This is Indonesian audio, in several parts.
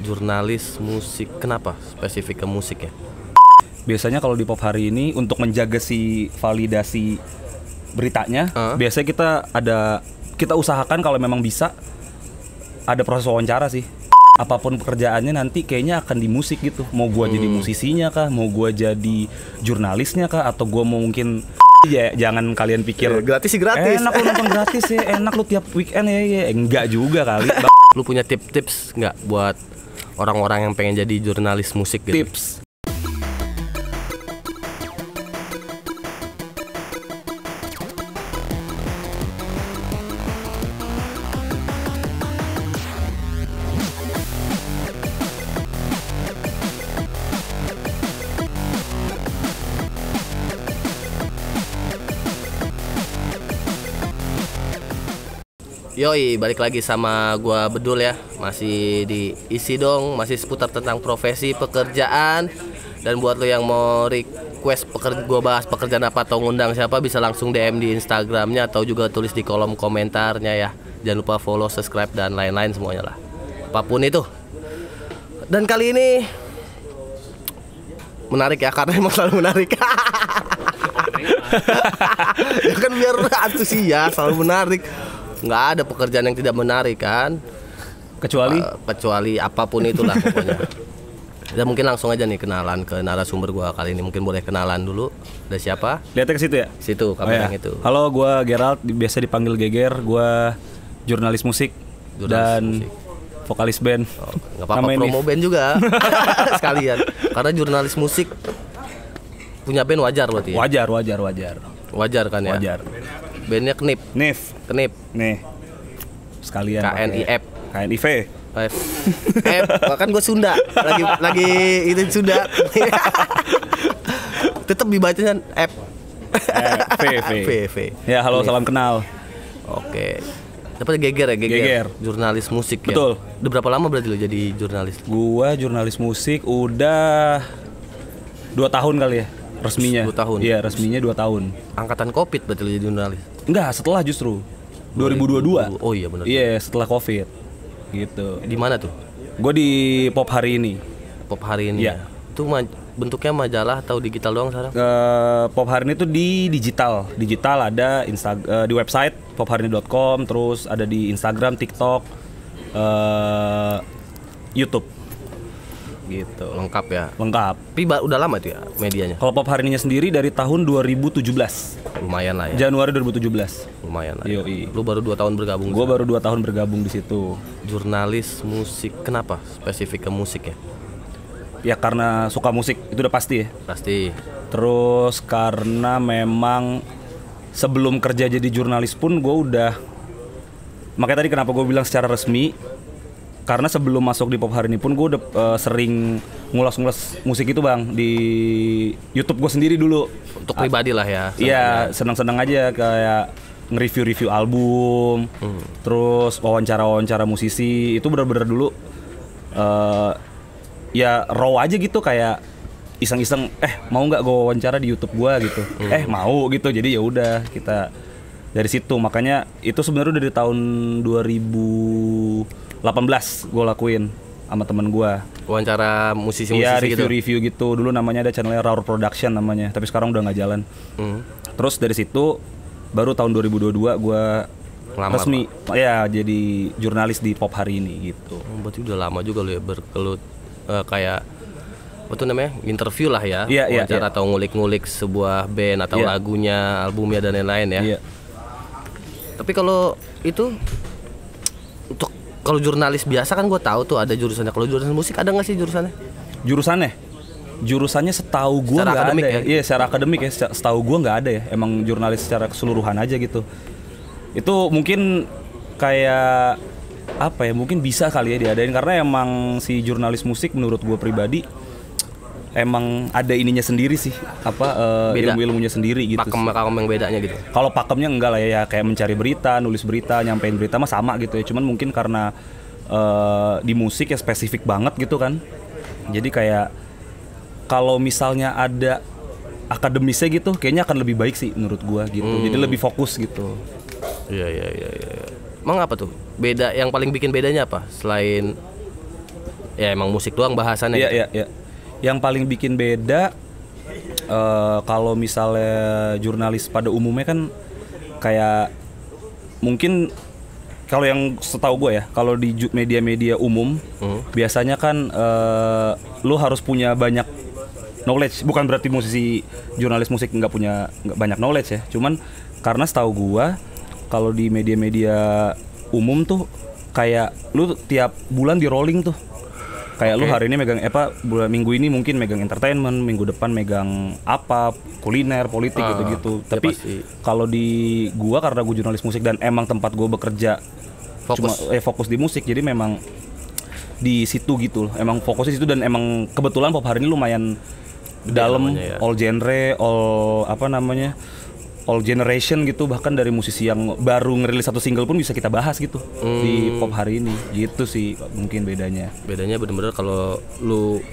Jurnalis musik, kenapa spesifik ke musik ya? Biasanya kalau di Pop Hari ini untuk menjaga si validasi beritanya, biasanya kita usahakan kalau memang bisa ada proses wawancara sih. Apapun pekerjaannya nanti kayaknya akan di musik gitu. Mau gua jadi musisinya kah, mau gua jadi jurnalisnya kah, atau gua mau mungkin ya jangan kalian pikir Gratis sih gratis. enak lu nonton gratis ya, enak lu tiap weekend ya. Enggak juga kali. Lu punya tips nggak buat orang-orang yang pengen jadi jurnalis musik gitu? Tips. Yoi, balik lagi sama gua Bedul ya. Masih di isi dong, masih seputar tentang profesi, pekerjaan. Dan buat lo yang mau request gua bahas pekerjaan apa atau ngundang siapa, bisa langsung DM di Instagramnya atau juga tulis di kolom komentarnya ya. Jangan lupa follow, subscribe dan lain-lain semuanya lah. Apapun itu. Dan kali ini menarik ya, karena emang selalu menarik. Ya kan biar antusias, selalu menarik. Nggak ada pekerjaan yang tidak menarik kan, kecuali apapun itulah pokoknya. Dan mungkin langsung aja nih kenalan ke narasumber gua kali ini. Mungkin boleh kenalan dulu. Ada siapa? Lihatnya ke situ ya? Situ, kamera yang itu. Halo, gua Gerald, biasa dipanggil Geger. Gua jurnalis musik dan vokalis band. Nggak apa-apa, promo band juga sekalian. Karena jurnalis musik punya band wajar berarti ya? Wajar kan ya? Wajar. Bandnya Knip. Knip. Nih. Sekalian KNIF. KNIV. Kan gue Sunda. Lagi itu Sunda. Tetap dibacanya F. V. Ya, halo, salam kenal. Oke. Dapat Geger ya, Geger. Jurnalis musik ya. Betul. Udah berapa lama berarti lo jadi jurnalis? Gua jurnalis musik udah 2 tahun kali ya. Resminya 2 tahun? Iya, resminya 2 tahun. Angkatan Covid berarti lo jadi jurnalis? Enggak, setelah justru 2022. Oh iya benar. Iya, setelah Covid. Gitu. Di mana tuh? Gue di Pop Hari ini. Pop Hari ini. Iya. Itu bentuknya majalah atau digital doang sekarang? Pop Hari ini tuh di digital. Digital ada di website popharini.com, terus ada di Instagram, TikTok, YouTube. Gitu, lengkap ya. Lengkap. Tapi udah lama tuh ya medianya? Kalau Pop Hari ini sendiri dari tahun 2017. Lumayan lah ya. Januari 2017. Lumayan lah. Yoi. Lu baru 2 tahun bergabung? Gue baru 2 tahun bergabung di situ. Jurnalis musik, kenapa spesifik ke musik ya? Ya karena suka musik, itu udah pasti ya. Pasti. Terus karena memang sebelum kerja jadi jurnalis pun gue udah, makanya tadi kenapa gue bilang secara resmi, karena sebelum masuk di Pop Hari ini pun gue udah sering ngulas-ngulas musik itu bang di YouTube gue sendiri dulu. Untuk pribadi lah ya. Iya, senang-senang aja kayak nge-review album, terus wawancara musisi. Itu bener-bener dulu ya raw aja gitu, kayak iseng-iseng mau nggak gue wawancara di YouTube gue gitu. Mau gitu. Jadi ya udah kita dari situ. Makanya itu sebenarnya dari tahun 2018 gue lakuin sama temen gue. Wawancara musisi-musisi ya, gitu? Iya, review gitu. Dulu namanya ada channelnya Raur Production namanya, tapi sekarang udah nggak jalan. Terus dari situ baru tahun 2022 gue resmi ya jadi jurnalis di Pop Hari ini gitu. Berarti udah lama juga lo ya berkelut kayak apa tuh namanya, interview lah ya, wawancara atau ngulik-ngulik sebuah band atau lagunya, albumnya dan lain-lain ya. Tapi kalau itu untuk kalau jurnalis biasa kan gue tahu tuh ada jurusannya. Kalau jurusan musik ada nggak sih jurusannya? Jurusannya setahu gue nggak ada ya. Iya, secara akademik ya. Setahu gue nggak ada ya. Emang jurnalis secara keseluruhan aja gitu. Itu mungkin kayak apa ya? Mungkin bisa kali ya diadain, karena emang si jurnalis musik menurut gue pribadi emang ada ininya sendiri sih, ilmu-ilmunya sendiri gitu. Pakem yang bedanya gitu. Kalau pakemnya enggak lah ya, kayak mencari berita, nulis berita, nyampein berita mah sama gitu ya. Cuman mungkin karena di musik ya spesifik banget gitu kan. Jadi kayak kalau misalnya ada akademisnya gitu, kayaknya akan lebih baik sih menurut gua gitu. Jadi lebih fokus gitu. Iya. Emang apa tuh? Beda, yang paling bikin bedanya apa? Selain Ya emang musik doang bahasannya. Iya gitu. iya iya. Yang paling bikin beda kalau misalnya jurnalis pada umumnya kan kayak mungkin kalau yang setahu gue ya, kalau di media-media umum biasanya kan lu harus punya banyak knowledge. Bukan berarti musisi jurnalis musik nggak banyak knowledge ya. Cuman karena setahu gue kalau di media-media umum tuh kayak lu tiap bulan di rolling tuh. Kayak lu hari ini megang bulan minggu ini mungkin megang entertainment, minggu depan megang apa, kuliner, politik gitu-gitu. Tapi kalau di gua karena gua jurnalis musik dan emang tempat gua bekerja fokus di musik, jadi memang di situ gitu loh. Emang fokusnya situ dan emang kebetulan pop hari ini lumayan dalam, ya. All genre, all generation gitu, bahkan dari musisi yang baru ngerilis satu single pun bisa kita bahas gitu di pop hari ini. Gitu sih mungkin bedanya. Bedanya bener-bener kalau lu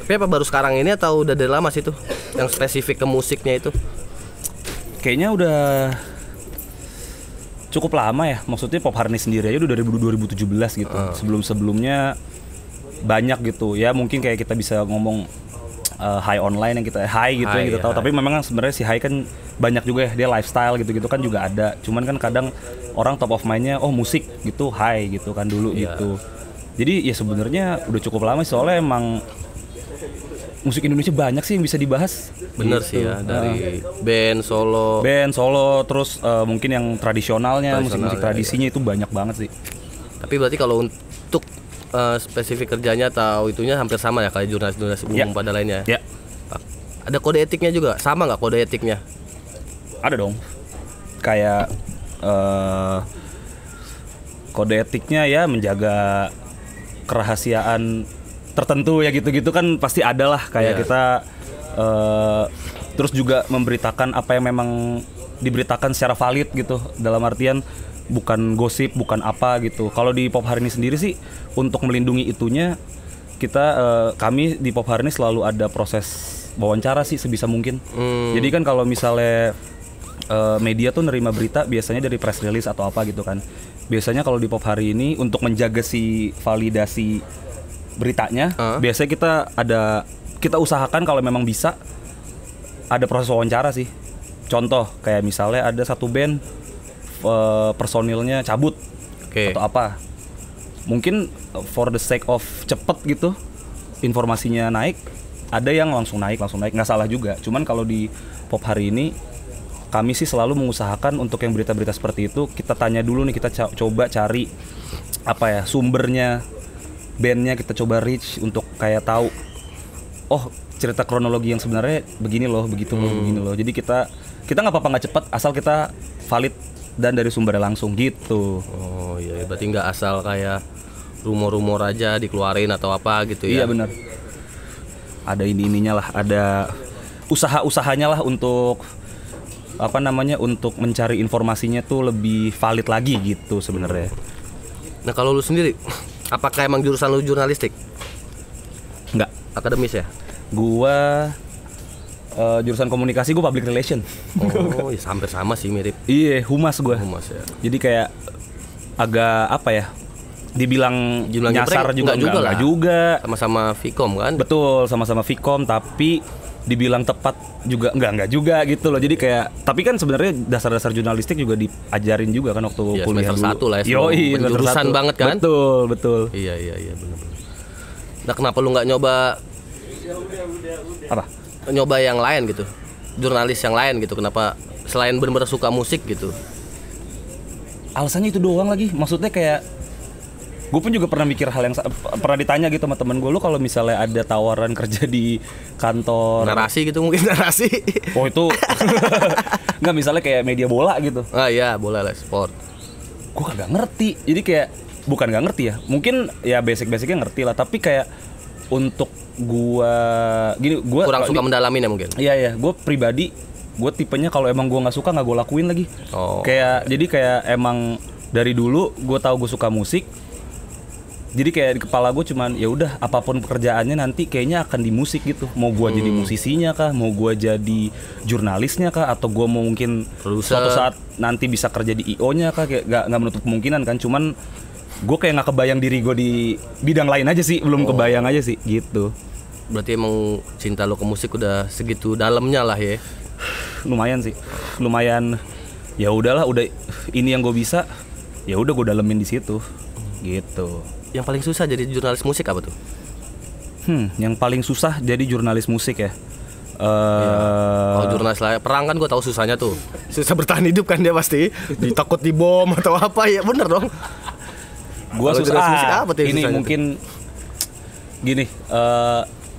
tapi apa baru sekarang ini atau udah dari lama sih tuh yang spesifik ke musiknya itu? Kayaknya udah cukup lama ya. Maksudnya pop hari ini sendiri aja udah dari 2017 gitu. Sebelum-sebelumnya banyak gitu. Ya mungkin kayak kita bisa ngomong high online yang kita gitu yang kita tahu. Tapi memang sebenarnya si high kan banyak juga ya, dia lifestyle gitu kan juga ada. Cuman kan kadang orang top of mind-nya musik gitu high gitu kan dulu gitu. Jadi ya sebenarnya udah cukup lama soalnya emang musik Indonesia banyak sih yang bisa dibahas. Bener gitu. Sih ya, dari band solo terus mungkin yang tradisionalnya, musik-musik tradisinya itu banyak banget sih. Tapi berarti kalau untuk spesifik kerjanya atau itunya hampir sama ya kayak jurnalis umum pada lainnya. Ya. Ada kode etiknya juga, sama nggak kode etiknya? Ada dong. Kayak kode etiknya ya menjaga kerahasiaan tertentu ya gitu-gitu kan pasti ada lah kayak kita terus juga memberitakan apa yang memang diberitakan secara valid gitu, dalam artian bukan gosip, bukan apa gitu. Kalau di pop hari ini sendiri sih untuk melindungi itunya kami di pop hari ini selalu ada proses wawancara sih sebisa mungkin. Jadi kan kalau misalnya media tuh nerima berita biasanya dari press release atau apa gitu kan. Biasanya kalau di pop hari ini untuk menjaga si validasi beritanya, biasanya kita usahakan kalau memang bisa ada proses wawancara sih. Contoh kayak misalnya ada satu band personilnya cabut atau apa, mungkin for the sake of cepet gitu informasinya naik, ada yang langsung naik nggak salah juga. Cuman kalau di pop hari ini kami sih selalu mengusahakan untuk yang berita-berita seperti itu kita tanya dulu nih, kita coba cari sumbernya, bandnya kita coba reach untuk kayak tahu cerita kronologi yang sebenarnya begini loh, begitu loh, begini loh. Jadi kita nggak apa-apa nggak cepat asal kita valid dan dari sumbernya langsung gitu. Oh iya, berarti nggak asal kayak rumor-rumor aja dikeluarin atau apa gitu ya? Iya benar. Ada ininya lah, ada usaha-usahanya lah untuk untuk mencari informasinya tuh lebih valid lagi gitu sebenarnya. Nah kalau lu sendiri, apakah emang jurusan lu jurnalistik? Enggak. Akademis ya? Gua jurusan komunikasi, gue public relation. Oh, ya hampir sama sih, mirip. Iya, humas gue. Humas ya. Jadi kayak agak dibilang nyasar juga juga. Sama-sama Vkom kan? Betul, sama-sama Vkom, tapi dibilang tepat juga enggak juga gitu loh. Jadi kayak tapi kan sebenarnya dasar-dasar jurnalistik juga diajarin juga kan waktu kuliah semester 1 lah ya. Jurusan banget kan? Betul. Iya benar. Nah, kenapa lu nggak nyoba nyoba yang lain gitu, jurnalis yang lain gitu? Kenapa selain benar-benar suka musik gitu? Alasannya itu doang lagi. Maksudnya kayak gue pun juga pernah mikir hal yang pernah ditanya gitu sama temen gue, lu kalau misalnya ada tawaran kerja di kantor narasi gitu, mungkin narasi itu nggak, misalnya kayak media bola gitu. Iya, bola lah, sport. Gue kagak ngerti. Jadi kayak bukan nggak ngerti ya, mungkin ya basic-basicnya ngerti lah, tapi kayak untuk gue kurang suka mendalamin ya mungkin. Iya, gue pribadi, gue tipenya kalau emang gue nggak suka nggak gue lakuin lagi. Jadi kayak emang dari dulu gue tahu gue suka musik. Jadi kayak di kepala gue cuman ya udah apapun pekerjaannya nanti kayaknya akan di musik gitu. Mau gue jadi musisinya kah, mau gue jadi jurnalisnya kah, atau gue mau mungkin suatu saat nanti bisa kerja di IO-nya kah, kayak nggak menutup kemungkinan kan. Cuman gue kayak nggak kebayang diri gue di bidang lain aja sih, belum kebayang aja sih gitu. Berarti emang cinta lo ke musik udah segitu dalamnya lah ya. Lumayan sih, lumayan. Ya udahlah, udah ini yang gue bisa, ya udah gue dalemin di situ gitu. Yang paling susah jadi jurnalis musik apa tuh? Yang paling susah jadi jurnalis musik ya. Kalau jurnalis perang kan gue tahu susahnya tuh. Susah bertahan hidup kan dia pasti. Ditakut dibom atau apa ya, bener dong. Gua susah. Musik apa tuh ini susahnya mungkin gini.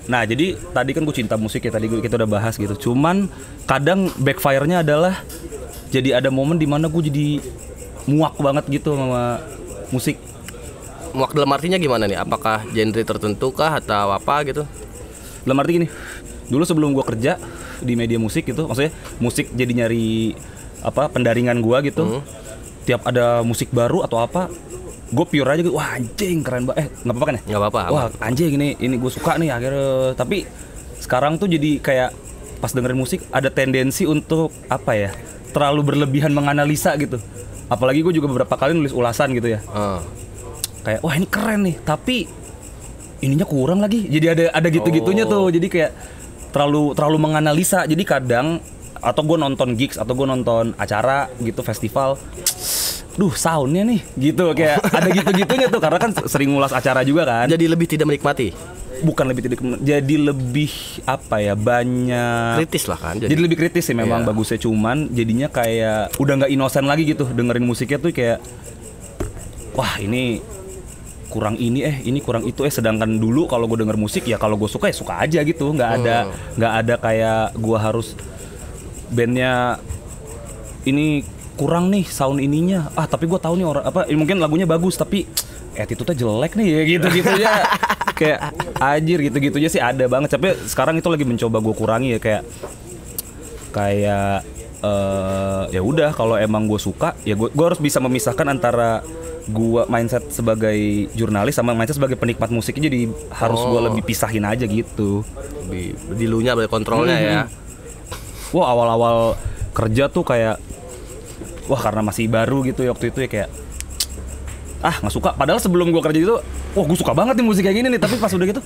Nah jadi tadi kan gue cinta musik ya, tadi kita udah bahas gitu. Cuman kadang backfire-nya adalah jadi ada momen dimana gue jadi muak banget gitu sama musik. Muak dalam artinya gimana nih? Apakah genre tertentu kah atau apa gitu? Dalam arti gini, dulu sebelum gue kerja di media musik gitu, maksudnya musik jadi nyari apa pendaringan gue gitu. Tiap ada musik baru atau apa, gue pure aja gitu. Wah anjing keren banget. Nggak apa-apa kan ya? Nggak apa-apa. Wah anjing ini gue suka nih akhirnya. Tapi sekarang tuh jadi kayak pas dengerin musik ada tendensi untuk apa ya, terlalu berlebihan menganalisa gitu. Apalagi gue juga beberapa kali nulis ulasan gitu ya. Kayak wah ini keren nih, tapi ininya kurang lagi. Jadi ada gitu-gitunya tuh. Jadi kayak terlalu menganalisa. Jadi kadang atau gue nonton gigs atau gue nonton acara gitu festival, soundnya nih gitu, kayak ada gitu-gitunya tuh karena kan sering ngulas acara juga kan. Jadi lebih tidak menikmati. Bukan lebih tidak, jadi lebih apa ya, banyak kritis lah kan. Jadi lebih kritis sih memang bagusnya, cuman jadinya kayak udah nggak inosen lagi gitu dengerin musiknya tuh, kayak wah ini kurang ini kurang itu sedangkan dulu kalau gue denger musik ya kalau gue suka ya suka aja gitu, nggak ada kayak gue harus bandnya ini kurang nih sound ininya, tapi gue tahu nih orang apa mungkin lagunya bagus tapi attitude-nya jelek nih ya gitu ya kayak anjir gitu aja sih ada banget. Tapi sekarang itu lagi mencoba gue kurangi ya, kayak ya udah kalau emang gue suka ya gue harus bisa memisahkan antara gue mindset sebagai jurnalis sama mindset sebagai penikmat musiknya, jadi harus gue lebih pisahin aja gitu. Dilunya ada kontrolnya ya. Wah awal-awal kerja tuh kayak wah karena masih baru gitu ya waktu itu ya, kayak nggak suka. Padahal sebelum gue kerja itu wah gue suka banget nih musik kayak gini nih, tapi pas udah gitu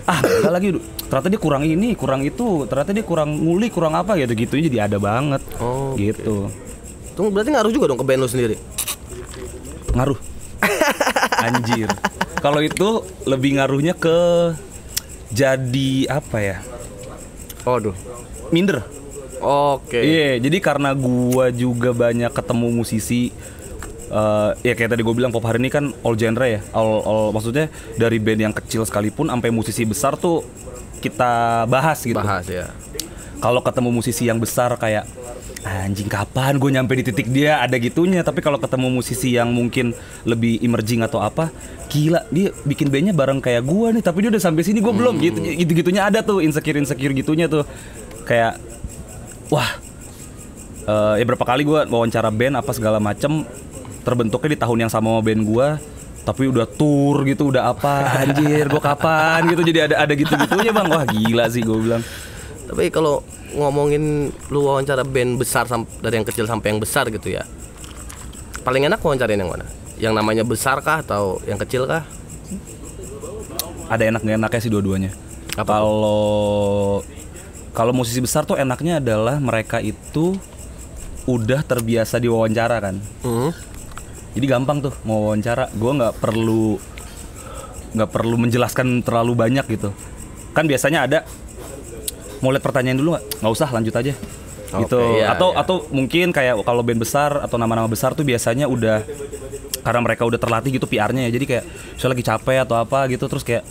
enggak lagi, ternyata dia kurang ini kurang itu, ternyata dia kurang ngulik kurang apa gitu jadi ada banget gitu. Tuh berarti ngaruh juga dong ke band lu sendiri. Ngaruh. Anjir. Kalau itu lebih ngaruhnya ke jadi apa ya? Minder. Oke. Iya, jadi karena gua juga banyak ketemu musisi ya kayak tadi gue bilang pop hari ini kan all genre ya. All maksudnya dari band yang kecil sekalipun sampai musisi besar tuh kita bahas gitu. Bahas ya. Kalau ketemu musisi yang besar kayak anjing kapan gue nyampe di titik dia, ada gitunya. Tapi kalau ketemu musisi yang mungkin lebih emerging atau apa, gila dia bikin bandnya bareng kayak gue nih, tapi dia udah sampai sini gue belum gitu-gitunya ada tuh, insecure gitunya tuh. Kayak wah ya berapa kali gue wawancara band apa segala macem, terbentuknya di tahun yang sama band gue, tapi udah tour gitu, udah apa anjir gue kapan gitu, jadi ada gitu-gitunya bang. Wah gila sih gue bilang. Tapi kalau ngomongin lu wawancara band besar dari yang kecil sampai yang besar gitu ya, paling enak wawancarain yang mana? Yang namanya besar kah atau yang kecil kah? Ada enak nggak enaknya sih dua-duanya. Kalau musisi besar tuh enaknya adalah mereka itu udah terbiasa diwawancara kan. Jadi gampang tuh mau wawancara, gue nggak perlu menjelaskan terlalu banyak gitu. Kan biasanya ada mau lihat pertanyaan dulu nggak usah lanjut aja gitu. Atau mungkin kayak kalau band besar atau nama-nama besar tuh biasanya udah karena mereka udah terlatih gitu PR-nya ya, jadi kayak misalnya lagi capek atau apa gitu terus kayak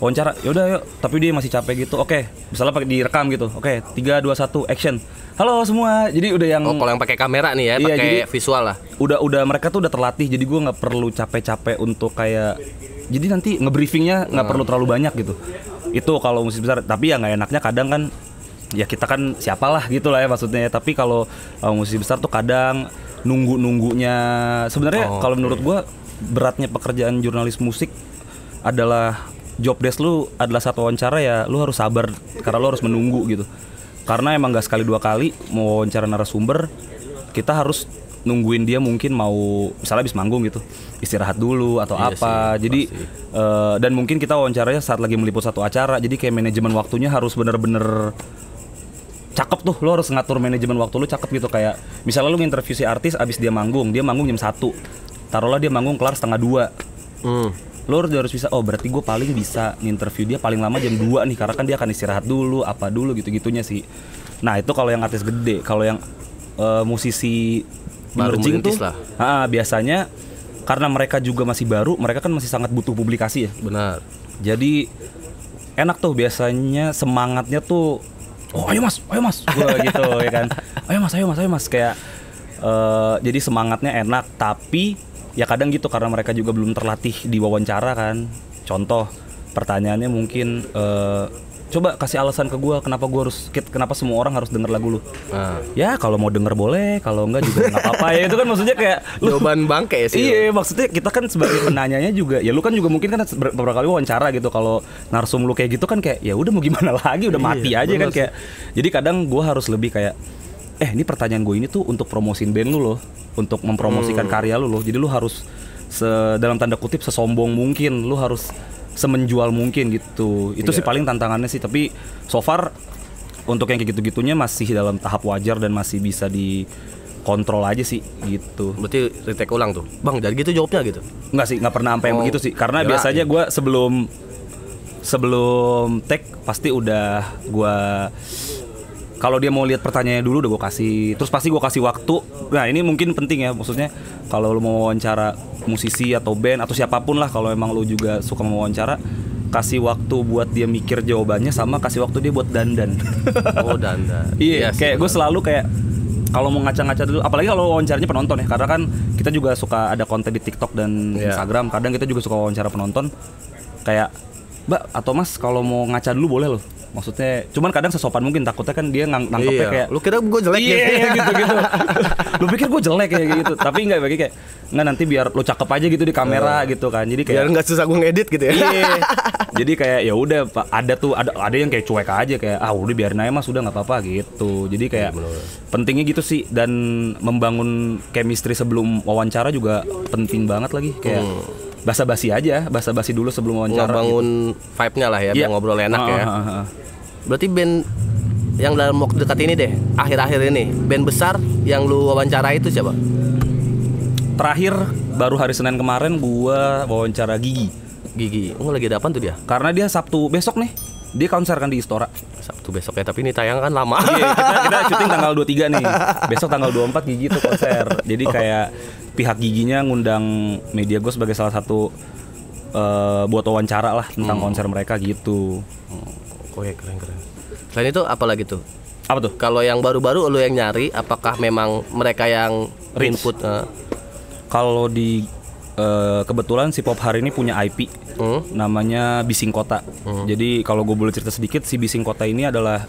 wawancara yaudah yuk, tapi dia masih capek gitu, oke misalnya pakai direkam gitu, oke 3, 2, 1 action, halo semua. Jadi udah yang kalau yang pakai kamera nih ya, iya, pakai visual lah, udah mereka tuh udah terlatih, jadi gue nggak perlu capek-capek untuk kayak, jadi nanti ngebriefingnya nggak perlu terlalu banyak gitu. Itu kalau musik besar. Tapi ya nggak enaknya kadang kan ya kita kan siapalah gitu lah ya maksudnya. Tapi kalau musik besar tuh kadang nunggunya sebenarnya kalau menurut gua beratnya pekerjaan jurnalis musik adalah job desk lu adalah satu wawancara ya lu harus sabar karena lu harus menunggu gitu. Karena emang nggak sekali dua kali mau wawancara narasumber kita harus nungguin dia mungkin mau misalnya habis manggung gitu istirahat dulu atau Iya apa. sih, Jadi dan mungkin kita wawancaranya saat lagi meliput satu acara. Jadi kayak manajemen waktunya harus bener-bener cakep tuh. Lo harus ngatur manajemen waktu lo cakep gitu. Kayak misalnya lo nginterview si artis abis dia manggung jam 1. Taruhlah dia manggung kelar setengah 2. Lo harus bisa, oh berarti gue paling bisa nginterview dia paling lama jam 2 nih, karena kan dia akan istirahat dulu, apa dulu gitu-gitunya sih. Nah itu kalau yang artis gede. Kalau yang musisi Baru emerging tuh merintis lah. Biasanya karena mereka juga masih baru, mereka kan masih sangat butuh publikasi ya. Benar. Jadi enak tuh biasanya semangatnya tuh, oh ayo mas gua gitu ya kan, ayo mas kayak jadi semangatnya enak. Tapi ya kadang gitu karena mereka juga belum terlatih di wawancara kan. Contoh pertanyaannya mungkin coba kasih alasan ke gue kenapa semua orang harus denger lagu lu. Ya kalau mau denger boleh, kalau enggak juga nggak apa-apa ya. Itu kan maksudnya kayak Jawaban bangke sih. Iya, maksudnya kita kan sebagai penanyanya juga, ya lu kan juga mungkin kan beberapa kali wawancara gitu. Kalau narsum lu kayak gitu kan kayak ya udah mau gimana lagi, udah mati aja kan kayak. Jadi kadang gue harus lebih kayak ini pertanyaan gue ini tuh untuk promosiin band lu loh, untuk mempromosikan karya lu loh. Jadi lu harus dalam tanda kutip sesombong mungkin, lu harus semenjual mungkin gitu. Itu sih paling tantangannya sih. Tapi so far untuk yang kayak gitu-gitunya masih dalam tahap wajar dan masih bisa dikontrol aja sih gitu. Berarti retake ulang tuh, bang jadi gitu jawabnya gitu? Enggak sih, nggak pernah sampai yang begitu sih. Karena biasanya gue sebelum take pasti udah gue, kalau dia mau lihat pertanyaannya dulu udah gue kasih. Terus pasti gue kasih waktu. Nah ini mungkin penting ya, maksudnya kalau lu mau wawancara musisi atau band atau siapapun lah, kalau emang lu juga suka mau wawancara, kasih waktu buat dia mikir jawabannya, sama kasih waktu dia buat dandan. Oh dandan. Iya, kayak gue selalu kayak kalau mau ngaca-ngaca dulu, apalagi kalau wawancaranya penonton ya, karena kan kita juga suka ada konten di TikTok dan Instagram. Kadang kita juga suka wawancara penonton. Kayak, Mbak atau Mas kalau mau ngaca dulu boleh loh. Maksudnya, cuman kadang sesopan mungkin, takutnya kan dia nangkepnya kayak lu kira gue jelek gitu. Lu pikir gue jelek kayak gitu. Tapi enggak, bagi kayak enggak, nanti biar lu cakep aja gitu di kamera gitu kan. Jadi kayak biar nggak susah gue ngedit gitu ya. Iya. Jadi kayak ya udah Pak, ada yang kayak cuek aja kayak udah biarin aja Mas, udah enggak apa-apa gitu. Jadi kayak pentingnya gitu sih, dan membangun chemistry sebelum wawancara juga penting banget lagi. Kayak basa-basi dulu sebelum wawancara. Bangun gitu. Vibe-nya lah ya, biar ngobrol enak ya. Berarti band yang dalam waktu dekat ini deh, akhir-akhir ini, band besar yang lu wawancara itu siapa? Terakhir baru hari Senin kemarin gua wawancara Gigi. Lagi ada apaan tuh dia? Karena dia Sabtu besok nih, dia konser kan di Istora. Sabtu besok ya, tapi ini tayang kan lama. Iya, kita syuting tanggal 23 nih. Besok tanggal 24 Gigi tuh konser. Jadi kayak pihak Giginya ngundang media gue sebagai salah satu buat wawancara lah tentang konser mereka gitu. Oke, keren. Selain itu apa lagi tuh? Apa tuh? Kalau yang baru-baru lu yang nyari, apakah memang mereka yang input? Kalau di kebetulan si Pop hari ini punya IP namanya Bising Kota. Jadi kalau gue boleh cerita sedikit, si Bising Kota ini adalah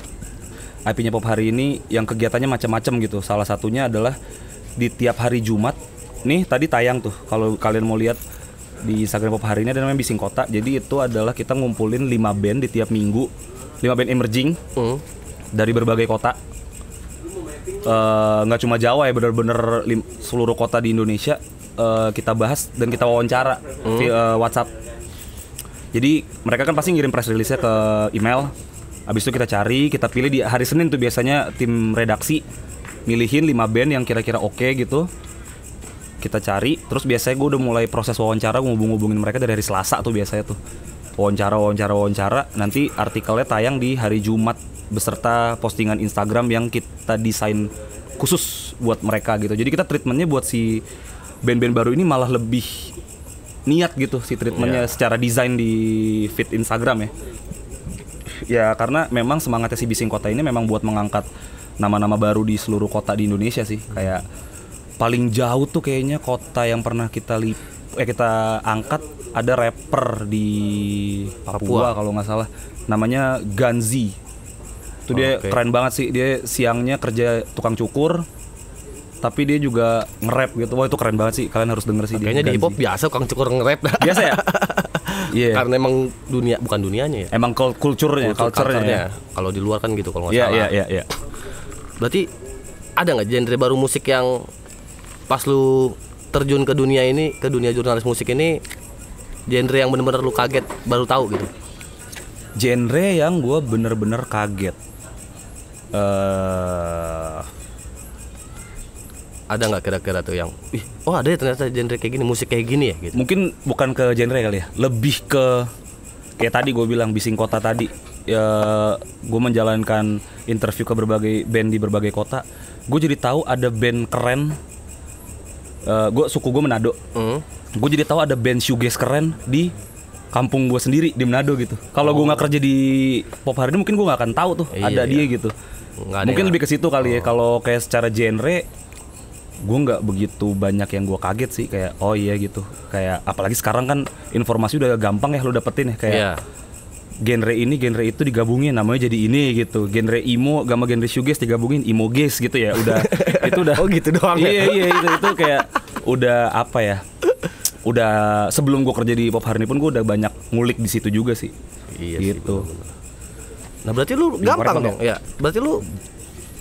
IP-nya Pop hari ini yang kegiatannya macam-macam gitu. Salah satunya adalah di tiap hari Jumat. Nih tadi tayang tuh, kalau kalian mau lihat di Instagram Pop hari ini, ada namanya Bising Kota. Jadi itu adalah kita ngumpulin 5 band di tiap minggu, 5 band emerging dari berbagai kota. Nggak cuma Jawa ya, bener-bener seluruh kota di Indonesia. Kita bahas dan kita wawancara via WhatsApp. Jadi mereka kan pasti ngirim press release-nya ke email. Habis itu kita cari, kita pilih di hari Senin tuh biasanya tim redaksi milihin 5 band yang kira-kira oke gitu. Kita cari, terus biasanya gue udah mulai proses wawancara, ngubungin mereka dari hari Selasa tuh biasanya tuh. Wawancara. Nanti artikelnya tayang di hari Jumat beserta postingan Instagram yang kita desain khusus buat mereka gitu. Jadi kita treatmentnya buat si band-band baru ini malah lebih niat gitu si treatmentnya secara desain di feed Instagram ya. Ya karena memang semangatnya si Bising Kota ini memang buat mengangkat nama-nama baru di seluruh kota di Indonesia sih. Kayak paling jauh tuh kayaknya kota yang pernah kita angkat, ada rapper di Papua kalau nggak salah, namanya Ganzi. Itu dia keren banget sih. Dia siangnya kerja tukang cukur, tapi dia juga nge-rap gitu. Wah itu keren banget sih, kalian harus denger sih. Kayaknya di hip hop biasa tukang cukur nge-rap. Biasa ya? Iya. Karena emang bukan dunianya ya. Emang culture-nya. Ya. Kalau di luar kan gitu kalau nggak salah. Iya. Berarti ada nggak genre baru musik yang pas lu terjun ke dunia ini, ke dunia jurnalis musik ini, genre yang bener-bener lu kaget baru tahu gitu? Genre yang gue bener-bener kaget. Ada nggak kira-kira tuh yang, oh ada ya ternyata genre kayak gini, musik kayak gini ya gitu? Mungkin bukan ke genre kali ya, lebih ke kayak tadi gue bilang Bising Kota tadi. Ya, gue menjalankan interview ke berbagai band di berbagai kota. Gue jadi tahu ada band keren. Suku gue Manado. Gue jadi tahu ada band shoegaze keren di kampung gue sendiri di Manado gitu. Kalau gue nggak kerja di Pop Hari ini mungkin gue nggak akan tahu tuh ada dia gitu. Mungkin lebih ke situ kali ya. Kalau kayak secara genre, gue nggak begitu banyak yang gue kaget sih, kayak oh iya gitu. Kayak apalagi sekarang kan informasi udah gampang ya lo dapetin ya, kayak genre ini genre itu digabungin namanya jadi ini gitu. Genre emo sama genre shoegaze digabungin emo gaze gitu ya. Udah itu udah oh gitu doang. Iya itu kayak udah apa ya? Udah sebelum gue kerja di Pop Hari ini pun gue udah banyak ngulik di situ juga sih. Iya gitu. Sih, nah berarti lu gampang dong ya. Berarti lu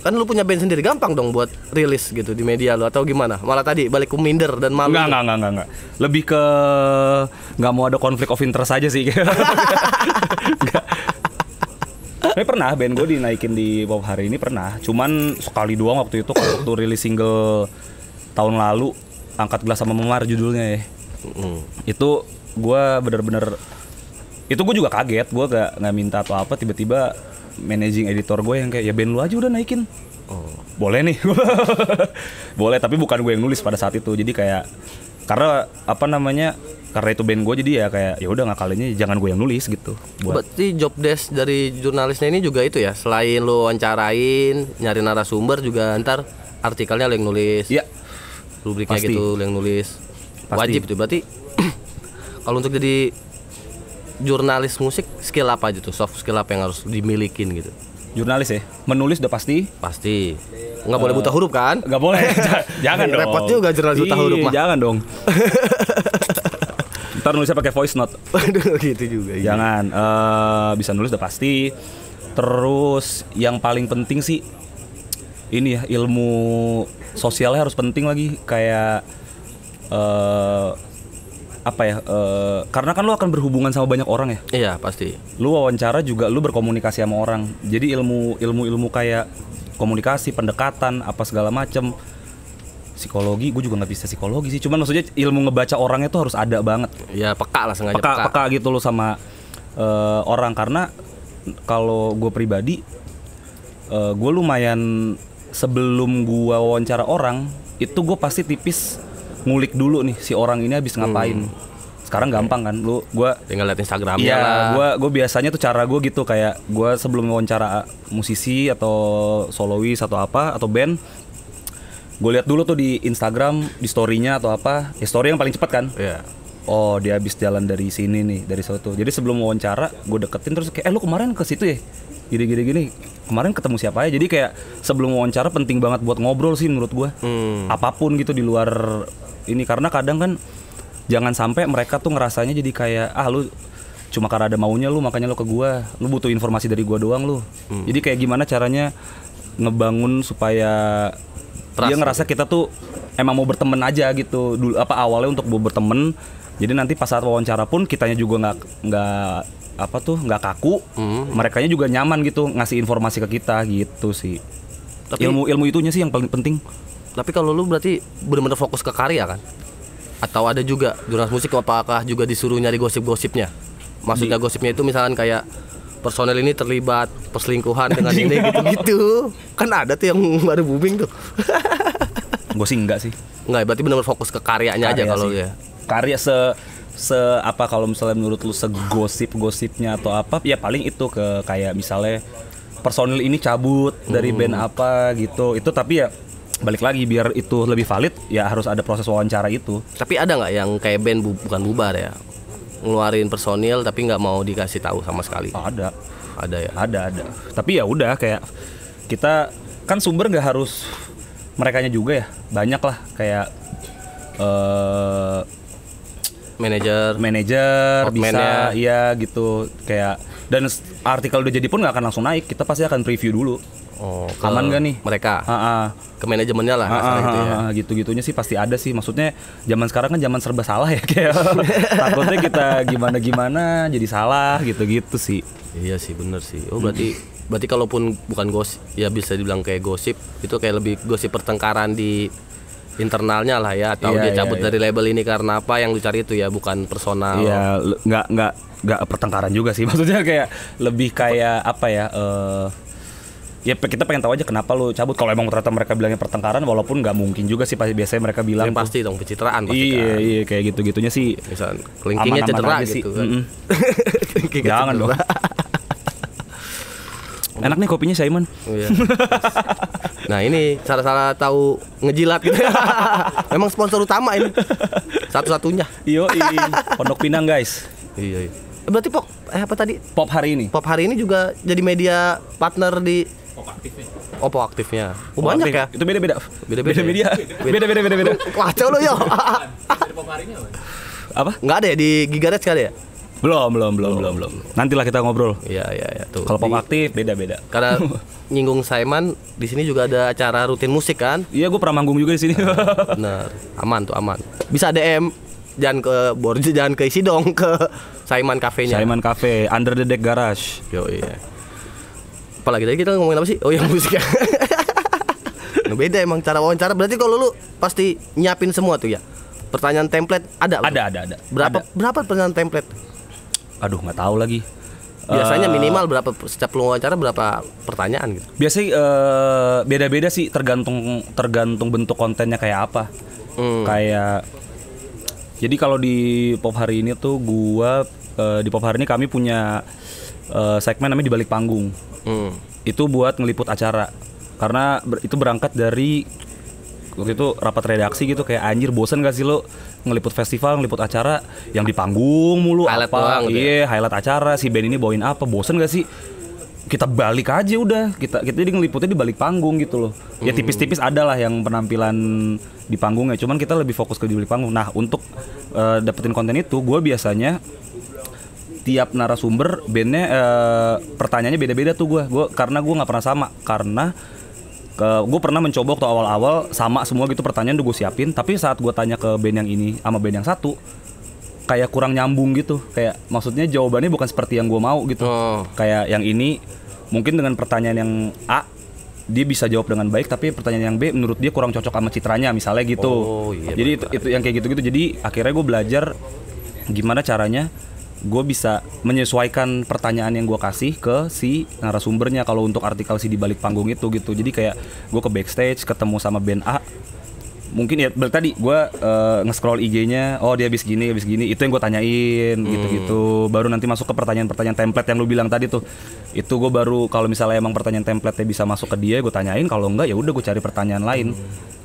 kan lu punya band sendiri, gampang dong buat rilis gitu di media lu atau gimana? Malah tadi balik ke minder dan malu. Enggak. Lebih ke nggak mau ada konflik of interest aja sih. Tapi pernah band gue dinaikin di Pop Hari ini pernah. Cuman sekali doang waktu itu, waktu rilis single tahun lalu, Angkat Gelas Sama Memar judulnya ya. Itu gue bener-bener, itu gue juga kaget. Gue nggak minta atau apa, tiba-tiba managing editor gue yang kayak ya band lu aja udah naikin. Boleh nih. Boleh, tapi bukan gue yang nulis pada saat itu. Jadi kayak karena apa namanya, karena itu band gue, jadi ya kayak ya udah ngakalinnya jangan gue yang nulis gitu. Berarti job desk dari jurnalisnya ini juga itu ya, selain lu wawancarain, nyari narasumber, juga ntar artikelnya lu yang nulis. Iya. Rubriknya Pasti. gitu lu yang nulis. Pasti. Wajib itu berarti. Kalau untuk jadi jurnalis musik, skill apa aja tuh, soft skill apa yang harus dimilikin gitu? Jurnalis ya, menulis udah pasti. Pasti. Nggak boleh buta huruf kan? Nggak boleh. Jangan dong. Repot juga jurnalis buta huruf mah. Jangan dong. Ntar nulisnya pakai voice note. Waduh gitu juga. Jangan. Bisa nulis udah pasti. Terus yang paling penting sih ini ya, ilmu sosialnya harus penting lagi. Kayak apa ya, karena kan lu akan berhubungan sama banyak orang ya. Iya pasti. Lu wawancara juga lu berkomunikasi sama orang. Jadi ilmu kayak komunikasi, pendekatan, apa segala macem. Psikologi, gue juga nggak bisa psikologi sih. Cuman maksudnya ilmu ngebaca orangnya tuh harus ada banget. Ya peka lah, sengaja peka gitu lo sama orang. Karena kalau gue pribadi, gue lumayan sebelum gue wawancara orang itu gue pasti tipis ngulik dulu nih si orang ini habis ngapain. Sekarang gampang kan, gue tinggal lihat Instagramnya ya, lah. Gue biasanya tuh cara gue gitu, kayak gue sebelum wawancara musisi atau solois atau apa atau band, gue lihat dulu tuh di Instagram, di story-nya atau apa. Ya story yang paling cepat kan. Iya. Oh dia habis jalan dari sini nih, dari situ. Jadi sebelum wawancara gue deketin terus kayak lu kemarin ke situ ya, gini kemarin ketemu siapa ya. Jadi kayak sebelum wawancara penting banget buat ngobrol sih menurut gue. Apapun gitu di luar ini, karena kadang kan jangan sampai mereka tuh ngerasanya jadi kayak lu cuma karena ada maunya lu makanya lu ke gua, lu butuh informasi dari gua doang lu. Jadi kayak gimana caranya ngebangun supaya dia ngerasa kita tuh emang mau berteman aja gitu dulu, apa awalnya untuk berteman. Jadi nanti pas saat wawancara pun kitanya juga nggak kaku, merekanya juga nyaman gitu ngasih informasi ke kita gitu sih. Tapi ilmu itunya sih yang paling penting. Tapi kalau lu berarti benar-benar fokus ke karya kan? Atau ada juga jurnalis musik apakah juga disuruh nyari gosip-gosipnya? Maksudnya gosipnya itu misalkan kayak personel ini terlibat perselingkuhan dengan ini gitu-gitu. Kan ada tuh yang baru booming tuh. Gue sih enggak sih. Enggak, berarti benar-benar fokus ke karyanya aja kalau ya. Karya apa kalau misalnya menurut lu segosip-gosipnya atau apa, ya paling itu ke kayak misalnya personel ini cabut dari band apa gitu. Itu tapi ya balik lagi biar itu lebih valid ya harus ada proses wawancara itu. Tapi ada nggak yang kayak band bukan bubar ya, ngeluarin personil tapi nggak mau dikasih tahu sama sekali? Ada ya. Ada. Tapi ya udah, kayak kita kan sumber nggak harus merekanya juga ya, banyak lah kayak manajer bisa ya gitu kayak, dan artikel udah jadi pun nggak akan langsung naik, kita pasti akan preview dulu. aman gak nih mereka? Ke manajemennya lah gitu ya. Gitu-gitunya sih pasti ada sih. Maksudnya zaman sekarang kan zaman serba salah ya kayak takutnya kita gimana jadi salah gitu-gitu sih. Iya sih bener sih. Oh berarti kalaupun bukan gosip ya bisa dibilang kayak gosip, itu kayak lebih gosip pertengkaran di internalnya lah ya, atau dia cabut dari label ini karena apa yang lu cari itu ya, bukan personal. Iya, nggak pertengkaran juga sih. Maksudnya kayak lebih kayak apa ya? Ya kita pengen tahu aja kenapa lu cabut. Kalau emang ternyata mereka bilangnya pertengkaran, walaupun nggak mungkin juga sih, biasanya mereka bilang ya, pasti dong pencitraan pasti. Iya kayak gitu-gitunya sih. Misalnya kelingkingnya cedera gitu kan. Jangan dong. Enak nih kopinya Simon. Iya. Nah ini salah tahu ngejilat gitu. Memang sponsor utama ini. Satu-satunya. Pondok Pinang guys. Iya. Berarti apa tadi? Pop hari ini. Pop hari ini juga jadi media partner di Pop aktifnya. Pop aktifnya. Banyak ya? Itu beda-beda. Beda-beda. Beda. Kacau lo yo. Pop harinya apa? Enggak ada ya di Gigaret sekali ya? Belum. Nantilah kita ngobrol. Iya tuh. Kalau pop aktif beda-beda. Karena nyinggung Saiman, di sini juga ada acara rutin musik kan? Iya, gue pernah manggung juga di sini. Bener. Aman. Bisa DM, jangan ke Borja, jangan ke isi dong, ke Saiman Cafe-nya. Saiman Cafe, Under the Deck Garage. Yo iya. Apalagi tadi kita ngomongin apa sih? Oh yang musik ya. Nah, beda emang cara wawancara. Berarti kalau lu pasti nyiapin semua tuh ya. Pertanyaan template ada. Ada. Berapa pertanyaan template? Aduh, nggak tahu lagi. Biasanya minimal berapa setiap lu wawancara, berapa pertanyaan gitu? Biasanya beda-beda sih, tergantung bentuk kontennya kayak apa. Kayak jadi kalau di Pop hari ini tuh di Pop hari ini kami punya segmen namanya di balik panggung. Itu buat ngeliput acara. Karena itu berangkat dari waktu itu rapat redaksi gitu, kayak anjir bosen gak sih lo ngeliput festival, ngeliput acara yang di panggung mulu, highlight apa doang, iya highlight acara, si band ini bawain apa, bosen gak sih? Kita balik aja udah, kita jadi ngeliputnya di balik panggung gitu loh. Ya tipis-tipis ada lah yang penampilan di panggungnya, cuman kita lebih fokus ke di balik panggung. Nah untuk dapetin konten itu, gue biasanya tiap narasumber bandnya pertanyaannya beda-beda tuh karena gue nggak pernah sama, karena gue pernah mencoba waktu awal-awal sama semua gitu pertanyaan udah gue siapin, tapi saat gue tanya ke band yang ini sama band yang satu kayak kurang nyambung gitu, kayak maksudnya jawabannya bukan seperti yang gue mau gitu. Kayak yang ini mungkin dengan pertanyaan yang A dia bisa jawab dengan baik, tapi pertanyaan yang B menurut dia kurang cocok sama citranya misalnya gitu. Jadi itu yang kayak gitu-gitu. Jadi akhirnya gue belajar gimana caranya gue bisa menyesuaikan pertanyaan yang gue kasih ke si narasumbernya kalau untuk artikel si di balik panggung itu gitu. Jadi kayak gue ke backstage ketemu sama band A, mungkin ya tadi gue nge-scroll IG-nya, oh dia habis gini itu yang gue tanyain gitu-gitu. Baru nanti masuk ke pertanyaan-pertanyaan template yang lu bilang tadi tuh. Itu gue baru kalau misalnya emang pertanyaan template-nya bisa masuk ke dia, gue tanyain. Kalau enggak ya udah gue cari pertanyaan lain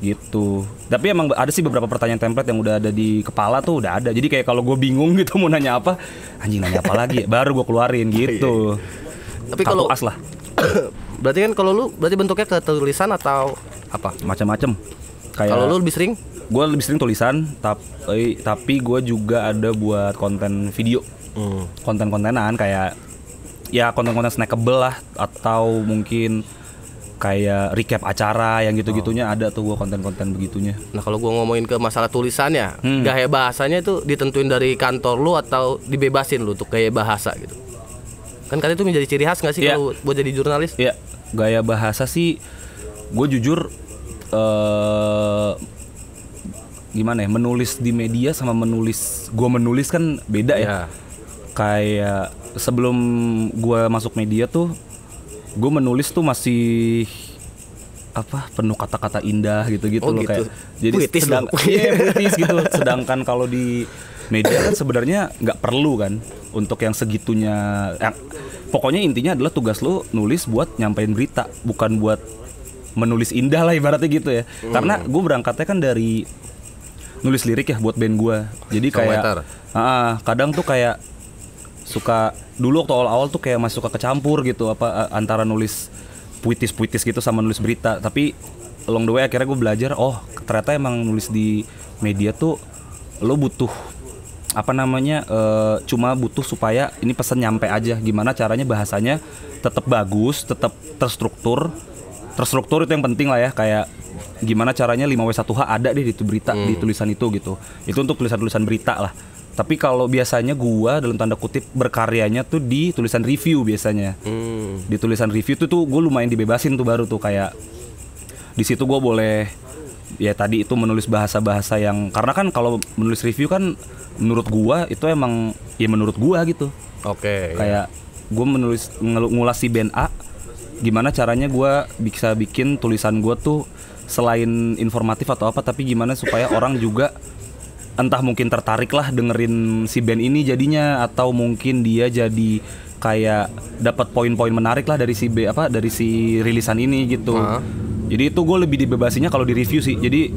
gitu. Tapi emang ada sih beberapa pertanyaan template yang udah ada di kepala tuh udah ada. Jadi kayak kalau gue bingung gitu mau nanya apa, anjing nanya apa lagi, baru gue keluarin gitu. Tapi kalau as lah. Berarti kan kalau lu berarti bentuknya ke tulisan atau apa? Macam-macam. Kalau lu lebih sering? Gue lebih sering tulisan, tapi gue juga ada buat konten video, konten-kontenan kayak ya konten-konten snackable lah, atau mungkin kayak recap acara yang gitu-gitunya ada tuh gue konten-konten begitunya. Nah kalau gue ngomongin ke masalah tulisannya, gaya bahasanya itu ditentuin dari kantor lu atau dibebasin lu untuk gaya bahasa gitu? Kan itu menjadi ciri khas nggak sih kalau buat jadi jurnalis? Iya, gaya bahasa sih gue jujur gimana ya, menulis di media sama menulis kan beda ya. Kayak sebelum gue masuk media tuh gue menulis tuh masih penuh kata-kata indah gitu-gitu loh, gitu. Kayak jadi puitis gitu. Sedangkan kalau di media kan sebenarnya nggak perlu kan untuk yang segitunya. Pokoknya intinya adalah tugas lo nulis buat nyampein berita, bukan buat menulis indah lah ibaratnya gitu ya. Karena gue berangkatnya kan dari nulis lirik ya buat band gue. Jadi kayak kadang tuh kayak suka dulu waktu awal-awal tuh kayak masih suka kecampur gitu antara nulis puitis gitu sama nulis berita. Tapi along the way akhirnya gue belajar, oh ternyata emang nulis di media tuh lo butuh cuma butuh supaya ini pesan nyampe aja. Gimana caranya bahasanya tetap bagus, tetap terstruktur, terstruktur itu yang penting lah ya, kayak gimana caranya 5W1H ada deh di berita, di tulisan itu gitu. Itu untuk tulisan-tulisan berita lah. Tapi kalau biasanya gua dalam tanda kutip berkaryanya tuh di tulisan review biasanya. Di tulisan review tuh gua lumayan dibebasin tuh, baru tuh kayak di situ gua boleh ya tadi itu menulis bahasa-bahasa yang, karena kan kalau menulis review kan menurut gua itu emang ya menurut gua gitu. Oke. Kayak gua menulis ngulas si band A, gimana caranya gua bisa bikin tulisan gua tuh selain informatif atau apa, tapi gimana supaya orang juga entah mungkin tertarik lah dengerin si band ini jadinya, atau mungkin dia jadi kayak dapat poin-poin menarik lah dari si dari si rilisan ini gitu. Jadi itu gue lebih dibebasinya kalau di review sih. Jadi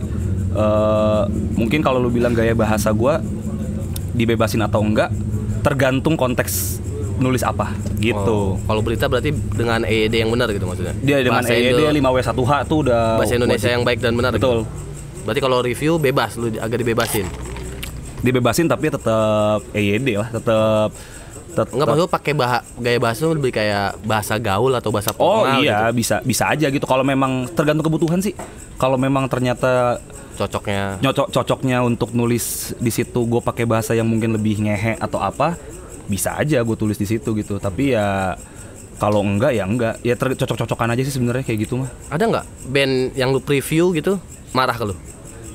mungkin kalau lu bilang gaya bahasa gue dibebasin atau enggak tergantung konteks nulis apa gitu. Kalau berita berarti dengan EYD yang benar gitu maksudnya? Dia dengan EYD 5W1H tuh udah bahasa Indonesia yang baik dan benar. Betul. Gitu? Berarti kalau review bebas, lu agak dibebasin. Dibebasin tapi tetap EYD lah, tetap. Enggak, maksud lu pakai gaya bahasa lu lebih kayak bahasa gaul atau bahasa formal? Oh iya, gitu? bisa aja gitu. Kalau memang tergantung kebutuhan sih. Kalau memang ternyata cocoknya untuk nulis di situ gue pakai bahasa yang mungkin lebih ngehe atau apa, bisa aja gue tulis di situ gitu. Tapi ya kalau enggak ya enggak, ya cocok-cocokan aja sih sebenarnya kayak gitu mah. Ada nggak band yang lu preview gitu marah ke lu?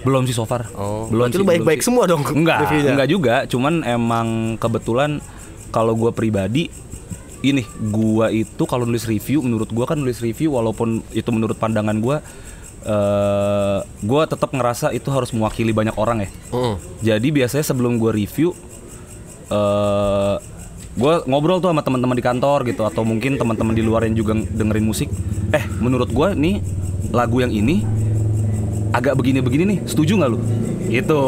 Belum sih so far. Belum sih. Lu baik-baik semua dong. Enggak juga, cuman emang kebetulan kalau gue pribadi ini, gue itu kalau nulis review, menurut gue kan nulis review walaupun itu menurut pandangan gue tetap ngerasa itu harus mewakili banyak orang ya. Jadi biasanya sebelum gue review, gue ngobrol tuh sama teman-teman di kantor gitu, atau mungkin teman-teman di luar yang juga dengerin musik. Menurut gue nih lagu yang ini agak begini-begini nih, setuju nggak lu? Gitu.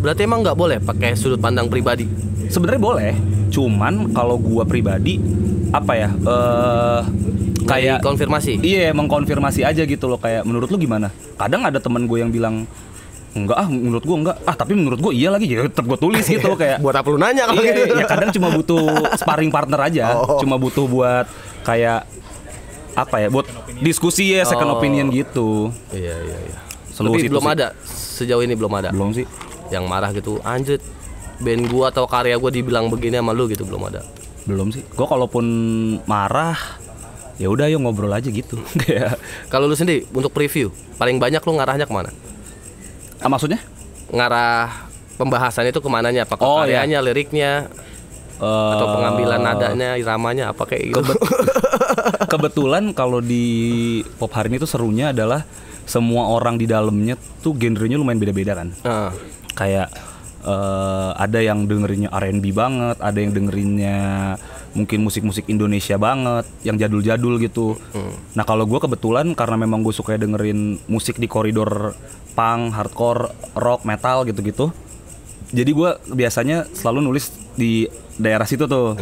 Berarti emang nggak boleh pakai sudut pandang pribadi? Sebenarnya boleh, cuman kalau gue pribadi apa ya? Kayak konfirmasi. Iya, mengkonfirmasi aja gitu loh, kayak menurut lu gimana? Kadang ada teman gue yang bilang enggak, menurut gue enggak, tapi menurut gue iya lagi, ya tetap gue tulis gitu kayak. Buat apa lu nanya kalau gitu? Ya kadang cuma butuh sparring partner aja, cuma butuh buat kayak apa ya, buat diskusi ya, second opinion gitu. Iya. Tapi belum ada, sejauh ini belum ada. Belum sih. Yang marah gitu, anjir band gua atau karya gua dibilang begini sama lu gitu, belum ada. Belum sih. Gua kalaupun marah, ya udah yuk ngobrol aja gitu. Kalau lu sendiri untuk preview, paling banyak lu ngarahnya kemana? Maksudnya? Ngarah pembahasan itu kemananya? Apa ke karyanya, liriknya, atau pengambilan nadanya, iramanya, apa kayak gitu? Kebetulan kalau di pop hari ini tuh serunya adalah semua orang di dalamnya tuh genrenya lumayan beda-beda kan. Kayak ada yang dengerinnya R&B banget, ada yang dengerinnya mungkin musik-musik Indonesia banget, yang jadul-jadul gitu. Nah kalau gue kebetulan karena memang gue suka dengerin musik di koridor punk, hardcore, rock, metal gitu-gitu. Jadi gue biasanya selalu nulis di daerah situ tuh.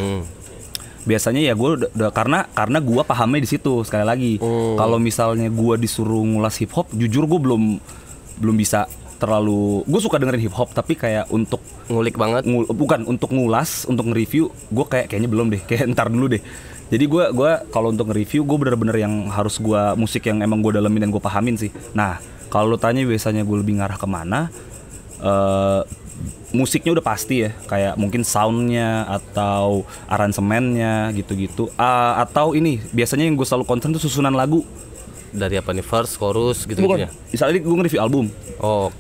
Biasanya ya gue karena gue pahamnya di situ sekali lagi. Kalau misalnya gue disuruh ngulas hip hop, jujur gue belum bisa terlalu. Gue suka dengerin hip hop tapi kayak untuk ngulik banget. Bukan untuk ngulas, untuk nge-review gue kayaknya belum deh. Kayak ntar dulu deh. Jadi gue kalau untuk nge-review gue bener-bener yang harus gue musik yang emang gue dalemin dan gue pahamin sih. Nah kalau lu tanya biasanya gue lebih ngarah kemana? Musiknya udah pasti ya, kayak mungkin soundnya atau aransemennya gitu-gitu, atau ini biasanya yang gue selalu concern tuh susunan lagu. Dari apa nih, verse, chorus gitu ya? Misalnya gue nge-review album,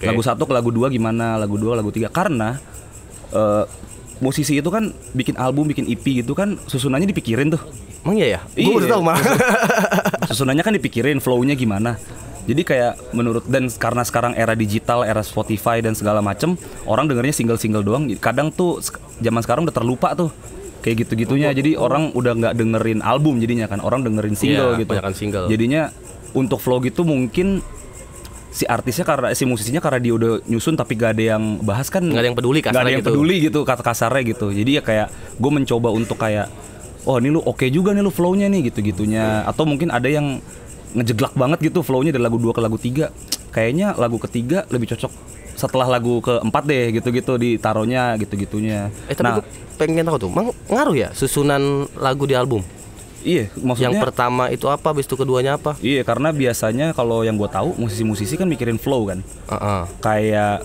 lagu 1 ke lagu 2 gimana, lagu 2 lagu 3, karena musisi itu kan bikin album, bikin EP gitu kan susunannya dipikirin tuh. Emang iya ya? Gue udah tau mah. Susunannya kan dipikirin, flow-nya gimana. Jadi kayak menurut, dan karena sekarang era digital, era Spotify dan segala macem, orang dengernya single-single doang. Kadang tuh zaman sekarang udah terlupa tuh kayak gitu-gitunya. Jadi orang udah nggak dengerin album jadinya kan, orang dengerin single gitu. Single. Jadinya untuk flow gitu mungkin si artisnya karena si musisinya karena dia udah nyusun tapi gak ada yang bahas kan, nggak ada yang peduli kasarnya, gak ada yang peduli gitu kata kasarnya gitu. Jadi ya kayak gue mencoba untuk kayak, oh ini lu oke juga nih lu flownya nih gitu-gitunya. Atau mungkin ada yang ngejeglak banget gitu flownya dari lagu 2 ke lagu 3. Kayaknya lagu ketiga lebih cocok setelah lagu keempat deh gitu-gitu ditaruhnya gitu-gitunya. Tapi gue pengen tahu tuh, ngaruh ya susunan lagu di album? Iya, maksudnya Yang pertama itu apa, habis itu keduanya apa? Iya, karena biasanya kalau yang gue tahu musisi-musisi kan mikirin flow kan. Kayak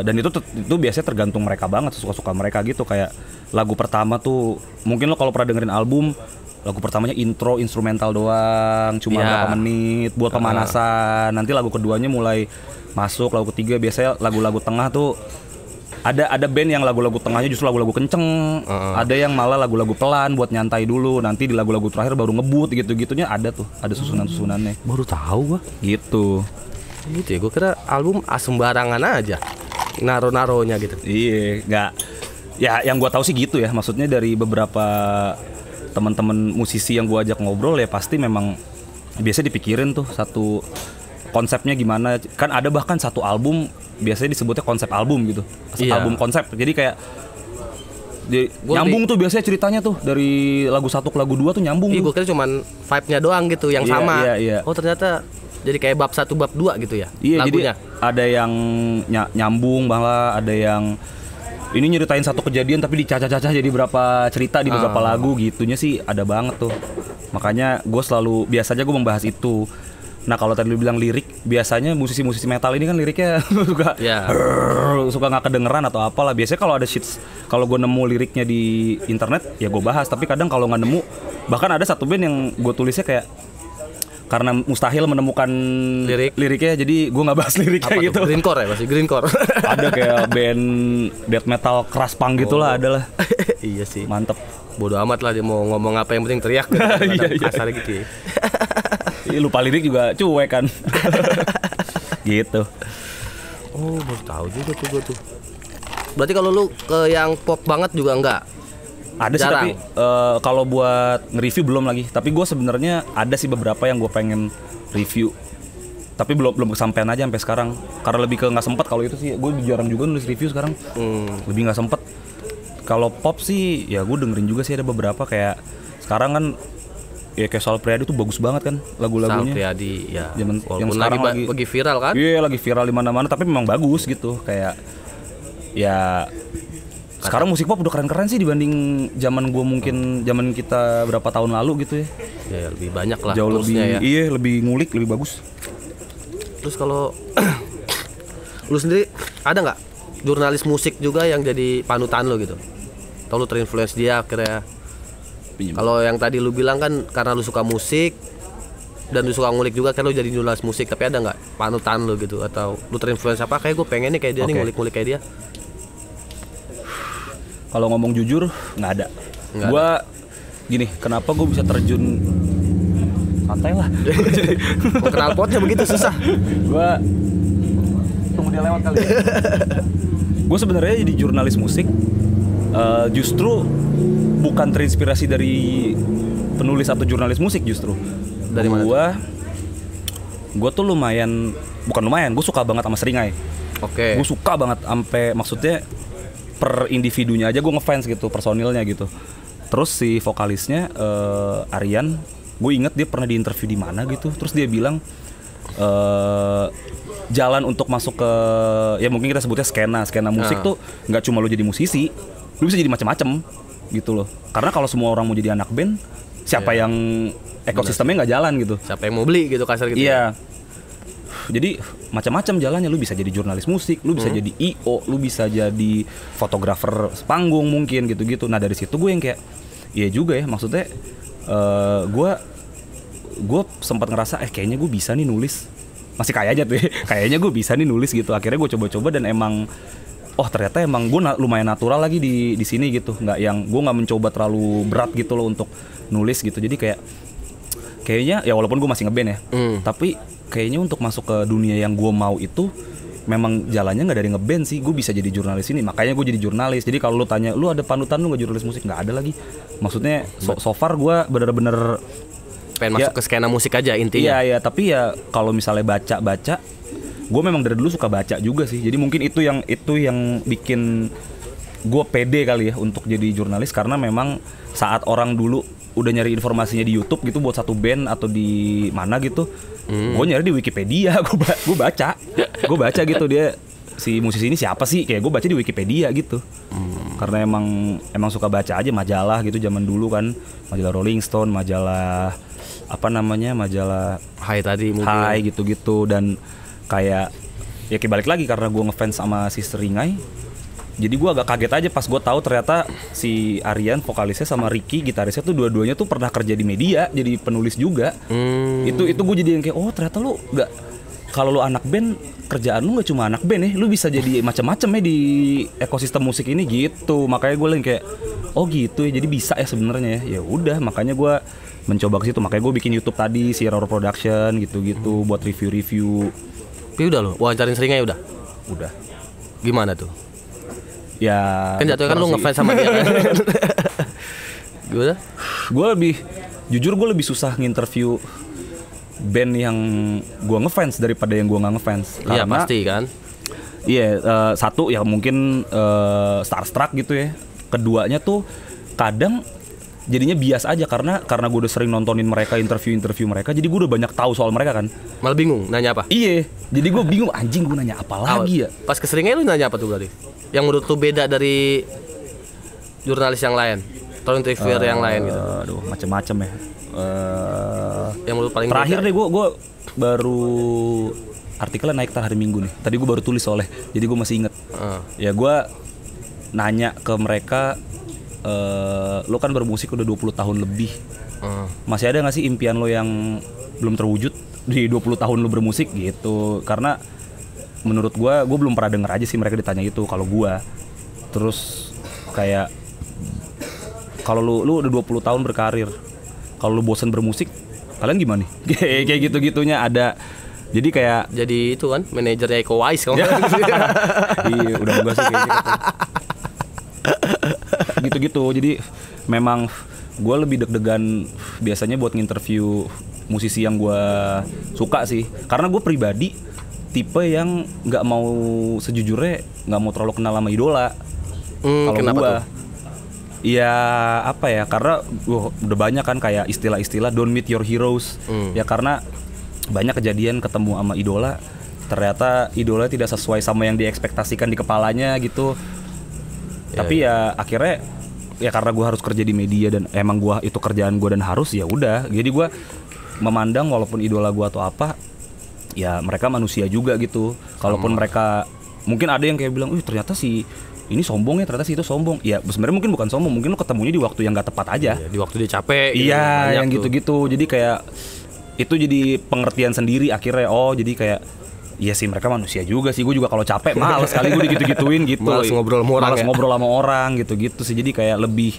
dan itu biasanya tergantung mereka banget, suka-suka mereka gitu. Kayak lagu pertama tuh mungkin lo kalau pernah dengerin album, lagu pertamanya intro instrumental doang, cuma berapa menit buat pemanasan. Nanti lagu keduanya mulai masuk, lagu ketiga biasanya lagu-lagu tengah tuh ada band yang lagu-lagu tengahnya justru lagu-lagu kenceng, ada yang malah lagu-lagu pelan buat nyantai dulu, nanti di lagu-lagu terakhir baru ngebut gitu-gitunya ada tuh, ada susunan-susunannya. Baru tahu gua. Gitu. Gitu ya, gua kira album sembarangan aja naro-naronya gitu. Iya, nggak. Ya yang gua tahu sih gitu ya, maksudnya dari beberapa teman-teman musisi yang gua ajak ngobrol ya pasti memang biasa dipikirin tuh satu konsepnya gimana. Kan ada bahkan satu album biasanya disebutnya konsep album gitu. Album konsep. Jadi kayak nyambung tuh biasanya ceritanya tuh dari lagu 1 ke lagu 2 tuh nyambung. Gue kira cuman vibe-nya doang gitu yang sama. Iya. Oh ternyata jadi kayak bab 1 bab 2 gitu ya. Iya, lagunya. Jadi ada yang nyambung, malah ada yang ini nyeritain satu kejadian tapi dicacah-cacah jadi berapa cerita di beberapa lagu gitunya sih ada banget tuh. Makanya gue biasanya gue membahas itu. Nah kalau tadi lu bilang lirik, biasanya musisi-musisi metal ini kan liriknya suka nggak kedengeran atau apalah. Biasanya kalau ada shits, kalau gue nemu liriknya di internet ya gue bahas. Tapi kadang kalau nggak nemu, bahkan ada satu band yang gue tulisnya kayak karena mustahil menemukan liriknya, jadi gue nggak bahas liriknya apa gitu. Tuh? Greencore ya, masih Greencore. Ada kayak band death metal keras punk gitulah, adalah. Iya sih. Mantep. Bodoh amat lah dia mau ngomong apa, yang penting teriak. Kasar gitu ya. Lupa lirik juga cuek kan. Gitu. Oh baru tahu juga tuh gue tuh. Berarti kalau lu ke yang pop banget juga enggak? Ada sih, tapi kalau buat nge-review belum lagi. Tapi gue sebenarnya ada sih beberapa yang gue pengen review. Tapi belum kesampaian aja sampai sekarang. Karena lebih ke nggak sempet. Kalau itu sih gue jarang juga nulis review sekarang. Lebih nggak sempet. Kalau pop sih ya gue dengerin juga sih ada beberapa kayak sekarang kan. Ya kayak Sal Priadi tuh bagus banget kan lagu-lagunya. Sal Priadi ya. Yang sekarang lagi viral kan? Iya, lagi viral di mana-mana, tapi memang bagus gitu. Kayak ya sekarang musik pop udah keren-keren sih dibanding zaman kita berapa tahun lalu gitu ya. Ya lebih banyak lah. Jauh lebih ya. Iya, lebih ngulik, lebih bagus. Terus kalau lu sendiri ada nggak jurnalis musik juga yang jadi panutan lo gitu? Atau lu terinfluence dia akhirnya? Kalau yang tadi lu bilang kan karena lu suka musik dan lu suka ngulik juga, kan lu jadi jurnalis musik. Tapi ada nggak panutan lu gitu? Atau lu terinfluence apa? Kayak gue pengen nih kayak dia nih, ngulik-ngulik kayak dia. Kalau ngomong jujur nggak ada. Gua gini, kenapa gue bisa terjun? Santai lah. Mau kenal potnya begitu susah. Gua tunggu dia lewat kali. Gue sebenarnya jadi jurnalis musik justru bukan terinspirasi dari penulis atau jurnalis musik justru. Dari mana? Gue tuh bukan lumayan, gue suka banget sama Seringai. Oke. Gue suka banget sampai maksudnya per individunya aja gue ngefans gitu, personilnya gitu. Terus si vokalisnya Aryan, gue inget dia pernah diinterview di mana gitu. Terus dia bilang jalan untuk masuk ke ya mungkin kita sebutnya skena musik tuh nggak cuma lo jadi musisi, lo bisa jadi macam-macam gitu loh. Karena kalau semua orang mau jadi anak band, siapa yang ekosistemnya nggak jalan gitu? Siapa yang mau beli gitu kasar gitu? Iya. Jadi macam-macam jalannya. Lu bisa jadi jurnalis musik, lu bisa jadi IO, lu bisa jadi fotografer panggung mungkin gitu-gitu. Nah dari situ gue yang kayak, iya juga ya. Maksudnya gue sempat ngerasa kayaknya gue bisa nih nulis. Masih kayak aja tuh ya. Kayaknya gue bisa nih nulis gitu. Akhirnya gue coba-coba dan emang ternyata emang gue lumayan natural lagi di sini gitu. Nggak yang gue nggak mencoba terlalu berat gitu loh untuk nulis gitu. Jadi kayaknya ya walaupun gue masih ngeband ya, tapi kayaknya untuk masuk ke dunia yang gue mau itu memang jalannya nggak dari ngeband sih. Gue bisa jadi jurnalis ini, makanya gue jadi jurnalis. Jadi kalau lu tanya, lu ada panutan lu nggak jurnalis musik? Nggak ada lagi. Maksudnya so far gue bener-bener pengen masuk ke skena musik aja intinya. Iya, tapi ya kalau misalnya baca, gue memang dari dulu suka baca juga sih. Jadi mungkin itu yang bikin gue pede kali ya untuk jadi jurnalis, karena memang saat orang dulu udah nyari informasinya di YouTube gitu buat satu band atau di mana gitu, gue nyari di Wikipedia. Gue baca gitu dia si musisi ini siapa sih, kayak gue baca di Wikipedia gitu. karena emang suka baca aja majalah gitu zaman dulu kan, majalah Rolling Stone, majalah apa namanya, majalah Hai tadi mungkin. Hai gitu-gitu. Dan kayak ya balik lagi karena gue ngefans sama si Seringai, jadi gue agak kaget aja pas gue tahu ternyata si Aryan vokalisnya sama Ricky gitarisnya tuh dua-duanya tuh pernah kerja di media, jadi penulis juga. Itu gue jadi yang kayak, oh ternyata lu nggak, kalau lu anak band kerjaan lu nggak cuma anak band ya, lu bisa jadi macam-macam ya di ekosistem musik ini gitu. Makanya gue yang kayak, oh gitu ya, jadi bisa ya sebenarnya ya. Ya udah, makanya gue mencoba ke situ. Makanya gue bikin YouTube tadi si Roar Production gitu-gitu buat review-review. Tapi udah lo wawancarin Seringai udah. Gimana tuh? Ya Kan jatuhnya kan lu ngefans sama dia kan. Gimana? Jujur gue lebih susah nginterview band yang gue ngefans daripada yang gue nggak ngefans. Iya pasti kan. Iya, satu ya mungkin starstruck gitu ya. Keduanya tuh kadang jadinya bias aja karena gue udah sering nontonin mereka, interview mereka, jadi gue udah banyak tahu soal mereka kan. Malah bingung nanya apa? Iya, jadi gue bingung, anjing gue nanya apa lagi ya. Pas keseringai lu nanya apa tuh berarti? Yang menurut lu beda dari jurnalis yang lain atau interviewer yang lain gitu? Aduh, macem-macem ya. Yang menurut paling terakhir beda? deh gue baru artikelnya naik hari Minggu nih. Tadi gue baru tulis soalnya, jadi gue masih inget. Ya gue nanya ke mereka, lo kan bermusik udah 20 tahun lebih, masih ada gak sih impian lo yang belum terwujud di 20 tahun lo bermusik gitu. Karena menurut gue belum pernah denger aja sih mereka ditanya itu kalau gue. Terus kayak kalau lu udah 20 tahun berkarir, kalau lu bosan bermusik, kalian gimana nih? Kayak gitu-gitunya ada. Jadi kayak jadi itu kan manajernya Iko Uwais kan. Iya, udah enggak sih kayak gitu. Jadi memang gue lebih deg-degan biasanya buat nginterview musisi yang gue suka sih. Karena gue pribadi tipe yang nggak mau, sejujurnya nggak mau terlalu kenal sama idola. Kalau gue, ya apa ya? Karena udah banyak kan kayak istilah-istilah don't meet your heroes. Ya karena banyak kejadian ketemu sama idola, ternyata idola tidak sesuai sama yang diekspektasikan di kepalanya gitu. Tapi ya akhirnya ya karena gue harus kerja di media dan emang gue itu kerjaan gue dan harus, ya udah. Jadi gue memandang walaupun idola gue atau apa, ya mereka manusia juga gitu. Kalaupun mereka mungkin ada yang kayak bilang, ternyata si ini sombong ya, ternyata si itu sombong. Ya sebenarnya mungkin bukan sombong, mungkin lo ketemunya di waktu yang nggak tepat aja. Di waktu dia capek. Iya, yang gitu-gitu. Jadi kayak itu jadi pengertian sendiri akhirnya. Oh jadi kayak, iya sih mereka manusia juga sih. Gue juga kalau capek males kali gue digitu-gituin gitu. Males ngobrol sama orang. Males ngobrol sama orang gitu-gitu sih. Jadi kayak lebih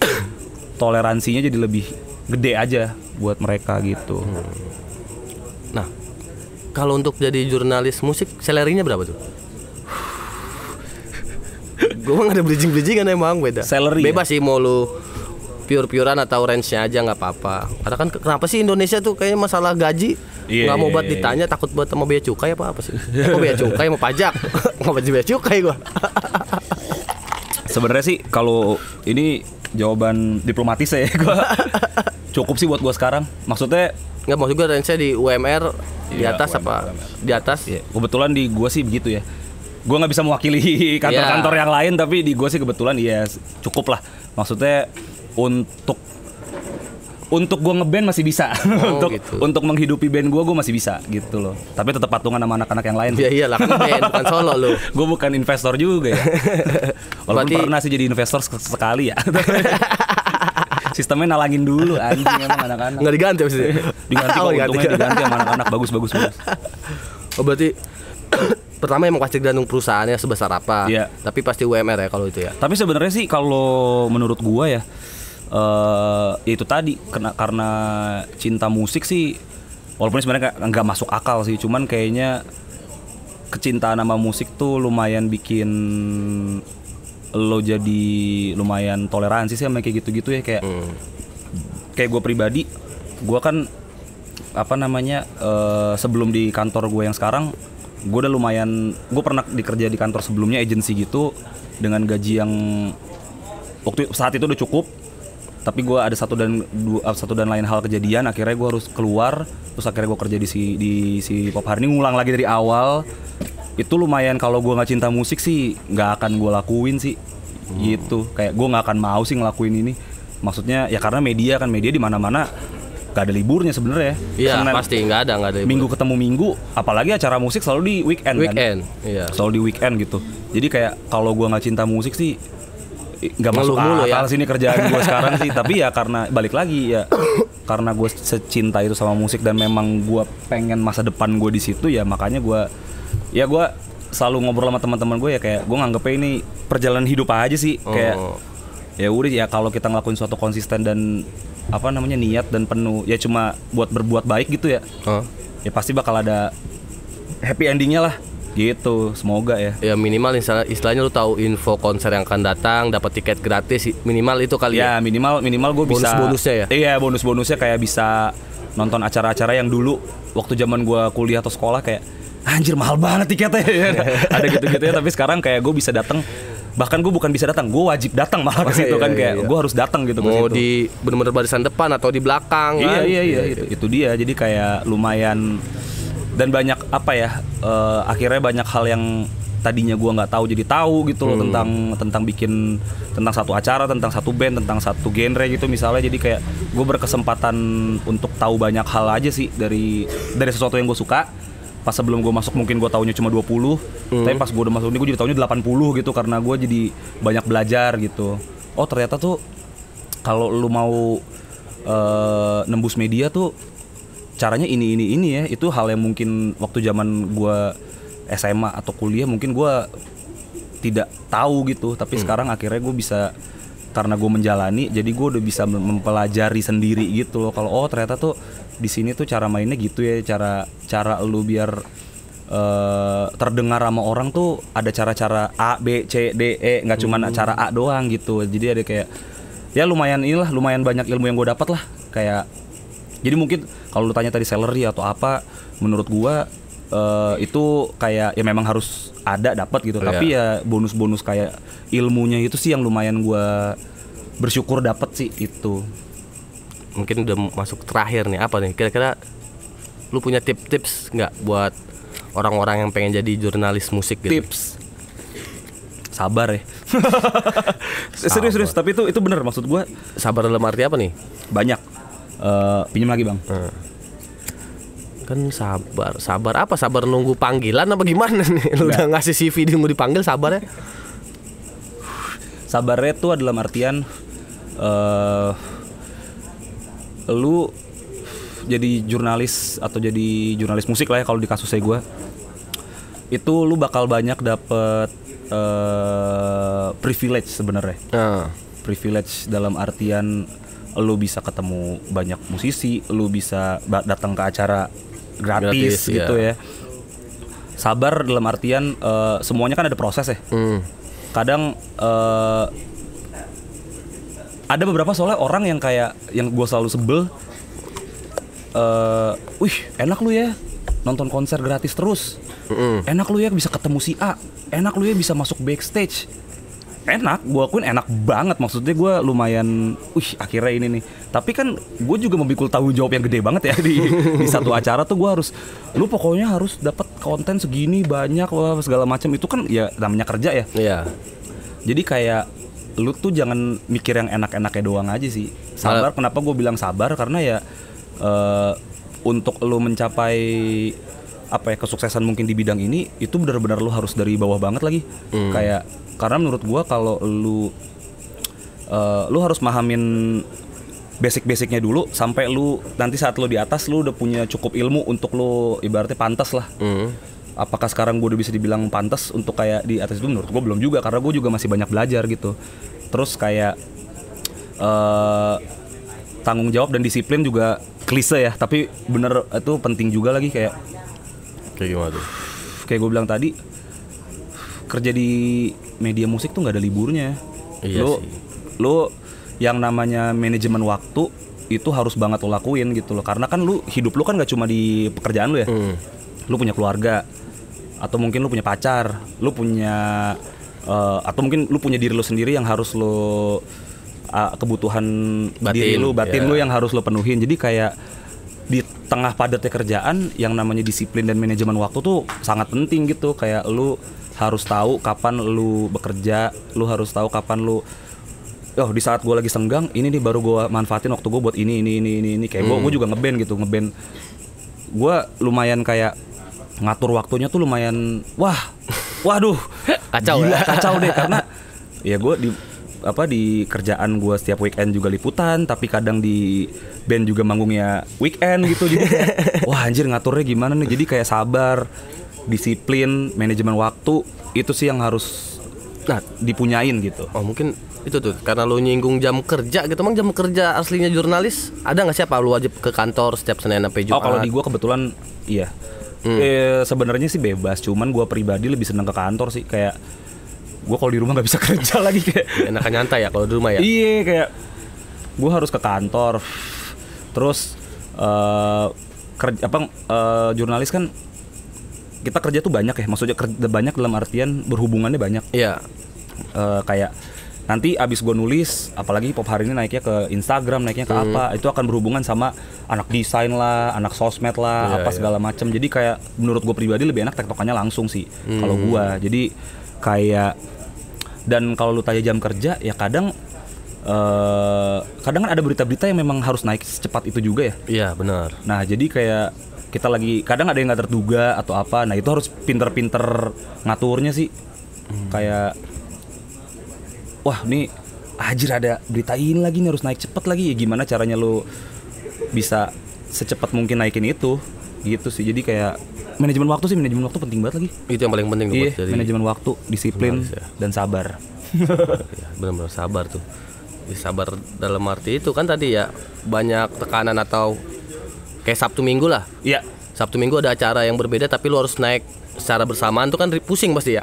toleransinya jadi lebih gede aja buat mereka gitu. Nah, kalau untuk jadi jurnalis musik, salary-nya berapa tuh? Gue mah gak ada bridging-bridgingan emang, beda. Salary bebas sih mau lu pure-purean atau range-nya aja nggak apa-apa. Karena kan kenapa sih Indonesia tuh kayaknya masalah gaji nggak mau buat ditanya, takut buat sama bea cukai apa sih? Mau bea cukai, mau pajak, mau bea cukai gue. Sebenarnya sih kalau ini jawaban diplomatis ya, gue cukup sih buat gue sekarang. Maksudnya nggak, maksud gue range-nya di UMR di atas UMR, apa? Di atas? Ya, kebetulan di gue sih begitu ya. Gue nggak bisa mewakili kantor-kantor yang lain, tapi di gue sih kebetulan ya cukup lah. Maksudnya untuk gue ngeband masih bisa. Untuk menghidupi band gue masih bisa gitu loh. Tapi tetap patungan sama anak-anak yang lain. Iya iyalah, kan band bukan solo lo. Gue bukan investor juga ya. Walaupun pernah sih jadi investor sekali ya. Sistemnya nalangin dulu anjing emang anak-anak. Nggak diganti maksudnya? Diganti kok, untungnya diganti sama anak-anak. Bagus. Oh berarti pertama emang pasti tergantung perusahaannya sebesar apa. Iya. Tapi pasti UMR ya kalau itu ya. Tapi sebenarnya sih kalau menurut gua ya, itu tadi karena cinta musik sih, walaupun sebenarnya nggak masuk akal sih, cuman kayaknya kecintaan sama musik tuh lumayan bikin lo jadi lumayan toleransi sih sama kayak gitu-gitu ya. Kayak gue pribadi, gue kan apa namanya, sebelum di kantor gue yang sekarang, gue udah lumayan, gue pernah dikerja di kantor sebelumnya agensi gitu dengan gaji yang saat itu udah cukup. Tapi gue ada satu dan lain hal kejadian, akhirnya gue harus keluar. Terus akhirnya gue kerja di si Pop Hari ini, ngulang lagi dari awal. Itu lumayan, kalau gue nggak cinta musik sih nggak akan gue lakuin sih. gitu. Kayak gue nggak akan mau sih ngelakuin ini. Maksudnya ya karena media di mana-mana gak ada liburnya sebenarnya. Iya pasti nggak ada libur. Minggu ketemu minggu, apalagi acara musik selalu di weekend kan. Iya. Selalu di weekend gitu. Jadi kayak kalau gue nggak cinta musik sih nggak masuk mulu akal ya. sini kerjaan gue sekarang sih. Tapi ya karena balik lagi ya karena gue secinta itu sama musik dan memang gue pengen masa depan gue di situ ya, makanya gue selalu ngobrol sama teman-teman gue ya, kayak gue nganggepnya ini perjalanan hidup aja sih. Kayak ya udah ya, kalau kita ngelakuin suatu konsisten dan niat dan penuh ya cuma buat berbuat baik gitu ya. Ya pasti bakal ada happy endingnya lah gitu, semoga ya. Ya minimal istilahnya lu tahu info konser yang akan datang, dapat tiket gratis, minimal itu kali ya. Minimal gue bisa bonusnya ya. Iya, bonusnya kayak bisa nonton acara-acara yang dulu waktu zaman gue kuliah atau sekolah kayak anjir mahal banget tiketnya. Ada gitu-gitu ya, tapi sekarang kayak gue bisa datang. Bahkan gue bukan bisa datang, gue wajib datang malah ke situ kan, kayak gue harus datang gitu ke situ. Mau di benar-benar barisan depan atau di belakang kan. Iya, itu dia. Jadi kayak lumayan dan banyak akhirnya banyak hal yang tadinya gue nggak tahu jadi tahu gitu loh, tentang bikin, tentang satu acara, tentang satu band, tentang satu genre gitu misalnya. Jadi kayak gue berkesempatan untuk tahu banyak hal aja sih dari sesuatu yang gue suka. Pas sebelum gue masuk mungkin gue taunya cuma 20, tapi pas gue udah masuk ini gue jadi taunya 80 gitu, karena gue jadi banyak belajar gitu. Oh ternyata tuh kalau lu mau nembus media tuh caranya ini ya. Itu hal yang mungkin waktu zaman gue SMA atau kuliah mungkin gue tidak tahu gitu. Tapi sekarang akhirnya gue bisa, karena gue menjalani, jadi gue udah bisa mempelajari sendiri gitu loh. Kalau ternyata tuh di sini tuh cara mainnya gitu ya, cara lu biar terdengar sama orang tuh ada cara-cara A, B, C, D, E, nggak cuma cara A doang gitu. Jadi ada kayak ya lumayan banyak ilmu yang gue dapat lah. Kayak jadi mungkin kalau lu tanya tadi salary atau apa, menurut gua itu kayak ya memang harus ada dapat gitu. Tapi ya bonus-bonus kayak ilmunya itu sih yang lumayan gua bersyukur dapat sih itu. Mungkin udah masuk terakhir nih, apa nih kira-kira lu punya tips nggak buat orang-orang yang pengen jadi jurnalis musik gitu? Tips sabar ya. Serius tapi itu bener maksud gua. Sabar dalam arti apa nih? Banyak. Pinjam lagi bang. Kan sabar apa? Sabar nunggu panggilan apa gimana nih? Lu udah ngasih CV nunggu dipanggil, sabar ya? Sabarnya tuh dalam artian lu jadi jurnalis atau jadi jurnalis musik lah ya, kalau di kasusnya gue itu lu bakal banyak dapet privilege sebenarnya. Privilege dalam artian lu bisa ketemu banyak musisi, lu bisa datang ke acara gratis gitu ya. Sabar dalam artian semuanya kan ada proses ya. Kadang ada beberapa soalnya orang yang kayak yang gue selalu sebel, wih enak lu ya nonton konser gratis terus, enak lu ya bisa ketemu si A, enak lu ya bisa masuk backstage. Enak, gue akuin enak banget, maksudnya gue lumayan, akhirnya ini nih. Tapi kan gue juga memikul tanggung jawab yang gede banget ya di satu acara tuh. Gue lu pokoknya harus dapat konten segini banyak, segala macam. Itu kan ya namanya kerja ya. Iya. Jadi kayak lu tuh jangan mikir yang enak-enaknya doang aja sih. Sabar. Kenapa gue bilang sabar? Karena ya untuk lu mencapai kesuksesan mungkin di bidang ini, itu benar-benar lu harus dari bawah banget lagi. Kayak karena menurut gua kalau lu harus mahamin basic-basicnya dulu sampai lu nanti saat lu di atas lu udah punya cukup ilmu untuk lu ibaratnya pantas lah. Apakah sekarang gua udah bisa dibilang pantas untuk kayak di atas itu? Menurut gua belum juga, karena gua juga masih banyak belajar gitu. Terus kayak tanggung jawab dan disiplin juga klise ya, tapi bener itu penting juga lagi. Kayak gimana tuh? Kayak gue bilang tadi, kerja di media musik tuh nggak ada liburnya. Iya lu yang namanya manajemen waktu itu harus banget lo lakuin gitu loh. Karena kan hidup lu kan nggak cuma di pekerjaan lu ya. Lu punya keluarga, atau mungkin lu punya pacar, lu punya atau mungkin lu punya diri lu sendiri yang harus lu kebutuhan batin lu yang harus lu penuhin. Jadi kayak di tengah padatnya kerjaan yang namanya disiplin dan manajemen waktu tuh sangat penting gitu. Kayak lu harus tahu kapan lu bekerja, lu harus tahu kapan lu di saat gue lagi senggang, ini nih baru gue manfaatin waktu gue buat ini. Kayak gue juga ngeband gitu, gue lumayan kayak ngatur waktunya tuh lumayan, waduh, Kacau gila, ya? kacau deh karena ya gue di kerjaan gue setiap weekend juga liputan, tapi kadang di band juga manggungnya weekend gitu, jadi kayak, wah anjir ngaturnya gimana nih, jadi kayak sabar, disiplin, manajemen waktu itu sih yang harus dipunyain gitu. Oh mungkin itu tuh karena lu nyinggung jam kerja gitu. Emang jam kerja aslinya jurnalis ada nggak sih, apa lu wajib ke kantor setiap Senin sampai Jumat? Oh kalau di gue kebetulan iya. Sebenarnya sih bebas, cuman gue pribadi lebih seneng ke kantor sih. Kayak gue kalau di rumah nggak bisa kerja lagi, kayak Enakan nyantai ya kalau di rumah ya. iya, kayak gue harus ke kantor. Terus jurnalis kan kita kerja tuh banyak ya, maksudnya kerja banyak dalam artian berhubungannya banyak. Iya. Kayak nanti abis gue nulis, apalagi Pop hari ini naiknya ke Instagram, naiknya ke apa, itu akan berhubungan sama anak desain lah, anak sosmed lah, segala macam. Jadi kayak menurut gue pribadi lebih enak tektokannya langsung sih kalau gue. Jadi kayak, dan kalau lu tanya jam kerja ya kadang kan ada berita-berita yang memang harus naik secepat itu juga ya. Iya benar. Nah jadi kayak kita lagi kadang ada yang nggak terduga atau apa, nah itu harus pinter-pinter ngaturnya sih. Kayak wah nih anjir ada berita ini lagi nih, harus naik cepet lagi, ya gimana caranya lo bisa secepat mungkin naikin itu gitu sih. Jadi kayak manajemen waktu penting banget lagi. Itu yang paling penting tuh. Iya, manajemen waktu, disiplin ya. dan sabar. Ya, benar-benar sabar tuh. Sabar dalam arti itu kan tadi ya, banyak tekanan atau kayak Sabtu Minggu lah. Iya. Sabtu Minggu ada acara yang berbeda tapi lu harus naik secara bersamaan tuh kan pusing pasti ya.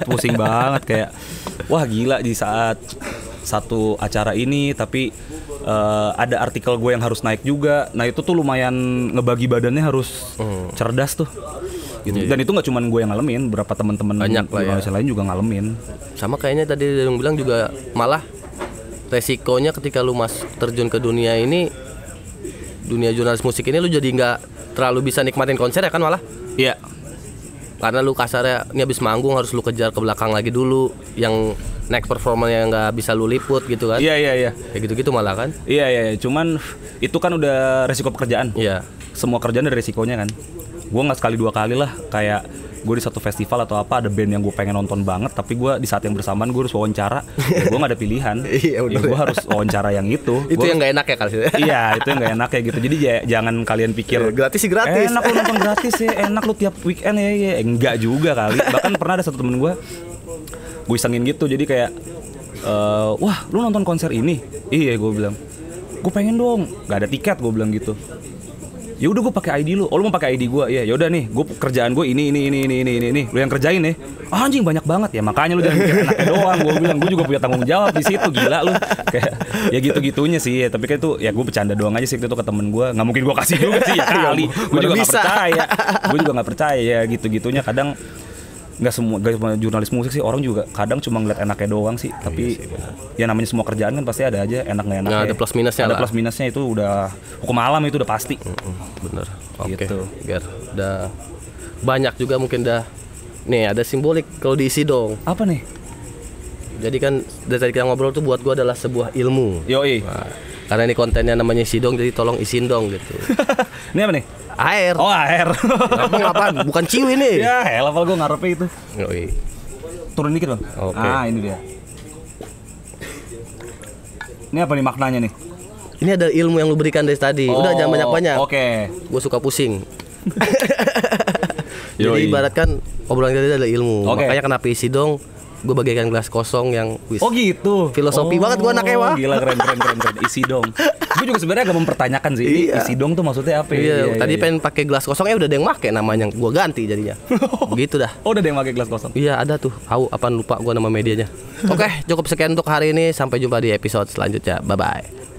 Pusing banget kayak wah gila di saat satu acara ini tapi ada artikel gue yang harus naik juga. Nah itu tuh lumayan ngebagi badannya harus cerdas tuh. Gitu. Dan itu nggak cuma gue yang ngalamin, beberapa teman-teman jurnalis lain juga ngalamin. Sama kayaknya tadi yang bilang juga, malah resikonya ketika lu terjun ke dunia ini, dunia jurnalis musik ini, lu jadi nggak terlalu bisa nikmatin konser ya kan malah. Iya. Karena lu kasarnya ini habis manggung harus lu kejar ke belakang lagi dulu, yang next performanya nggak bisa lu liput gitu kan. Iya. Kayak gitu-gitu malah kan. Iya. Cuman itu kan udah resiko pekerjaan. Iya. Semua kerjaan ada resikonya kan. Gue nggak sekali dua kali lah, kayak gue di satu festival atau apa ada band yang gue pengen nonton banget, tapi gue di saat yang bersamaan gue harus wawancara. Ya gue nggak ada pilihan. Iya, ya gue harus wawancara yang itu. Itu yang nggak enak ya kali. Iya, itu yang nggak enak ya gitu. Jadi jangan kalian pikir gratis sih gratis. Enak lu nonton gratis ya, enak lu tiap weekend ya. Enggak juga kali. Bahkan pernah ada satu temen gue isengin gitu. Jadi kayak wah lu nonton konser ini? Iya gue bilang, gue pengen dong. Gak ada tiket gue bilang gitu. Ya udah gue pakai ID lu. Oh lu mau pakai ID gue? Ya udah nih, gue kerjaan gue ini. Lu yang kerjain nih. Anjing banyak banget ya. Makanya lu jangan mikir anaknya doang. Gue bilang gue juga punya tanggung jawab di situ. Gila lu. Kayak ya gitu-gitunya sih. Ya, tapi kan itu ya gue bercanda doang aja sih itu ke temen gue. Nggak mungkin gue kasih juga sih ya kali. Gue juga nggak percaya. Gue juga nggak percaya ya gitu-gitunya. Kadang nggak semua jurnalis musik sih, orang juga kadang cuma ngeliat enaknya doang sih. Tapi ya namanya semua kerjaan kan pasti ada aja enak nggak enaknya. Nah, ada plus minusnya. Ada plus minusnya, itu udah hukum alam, itu udah pasti. Bener. Oke. Gitu. Biar udah banyak juga mungkin dah. Nih ada simbolik kalau diisi dong. Apa nih? Jadi kan dari tadi kita ngobrol tuh buat gua adalah sebuah ilmu. Yoi. Nah, karena ini kontennya namanya isi dong, jadi tolong isiin dong gitu. Ini apa nih? Air. Oh air. Apaan? Bukan ciwi nih. Ya elah, gue ngarepnya itu. Yoi. Turun dikit bang. Oke. Ah ini dia. Ini apa nih maknanya nih? Ini ada ilmu yang lu berikan dari tadi. Udah jangan banyak-banyak. Oke. Gue suka pusing. Jadi ibaratkan obrolan tadi adalah ilmu. Makanya kenapa isi dong? Gue bagaikan gelas kosong yang Oh gitu. Filosofi banget gue anaknya wah. Gila keren. Isi dong. Gue juga sebenarnya agak mempertanyakan sih. Ini isi dong tuh maksudnya apa? Iya, tadi pengen pakai gelas kosong udah ada yang make namanya. Gue ganti jadinya. Begitu dah. Oh udah ada yang pakai gelas kosong. Iya ada tuh. Apaan lupa gue nama medianya. Oke, cukup sekian untuk hari ini. Sampai jumpa di episode selanjutnya. Bye bye.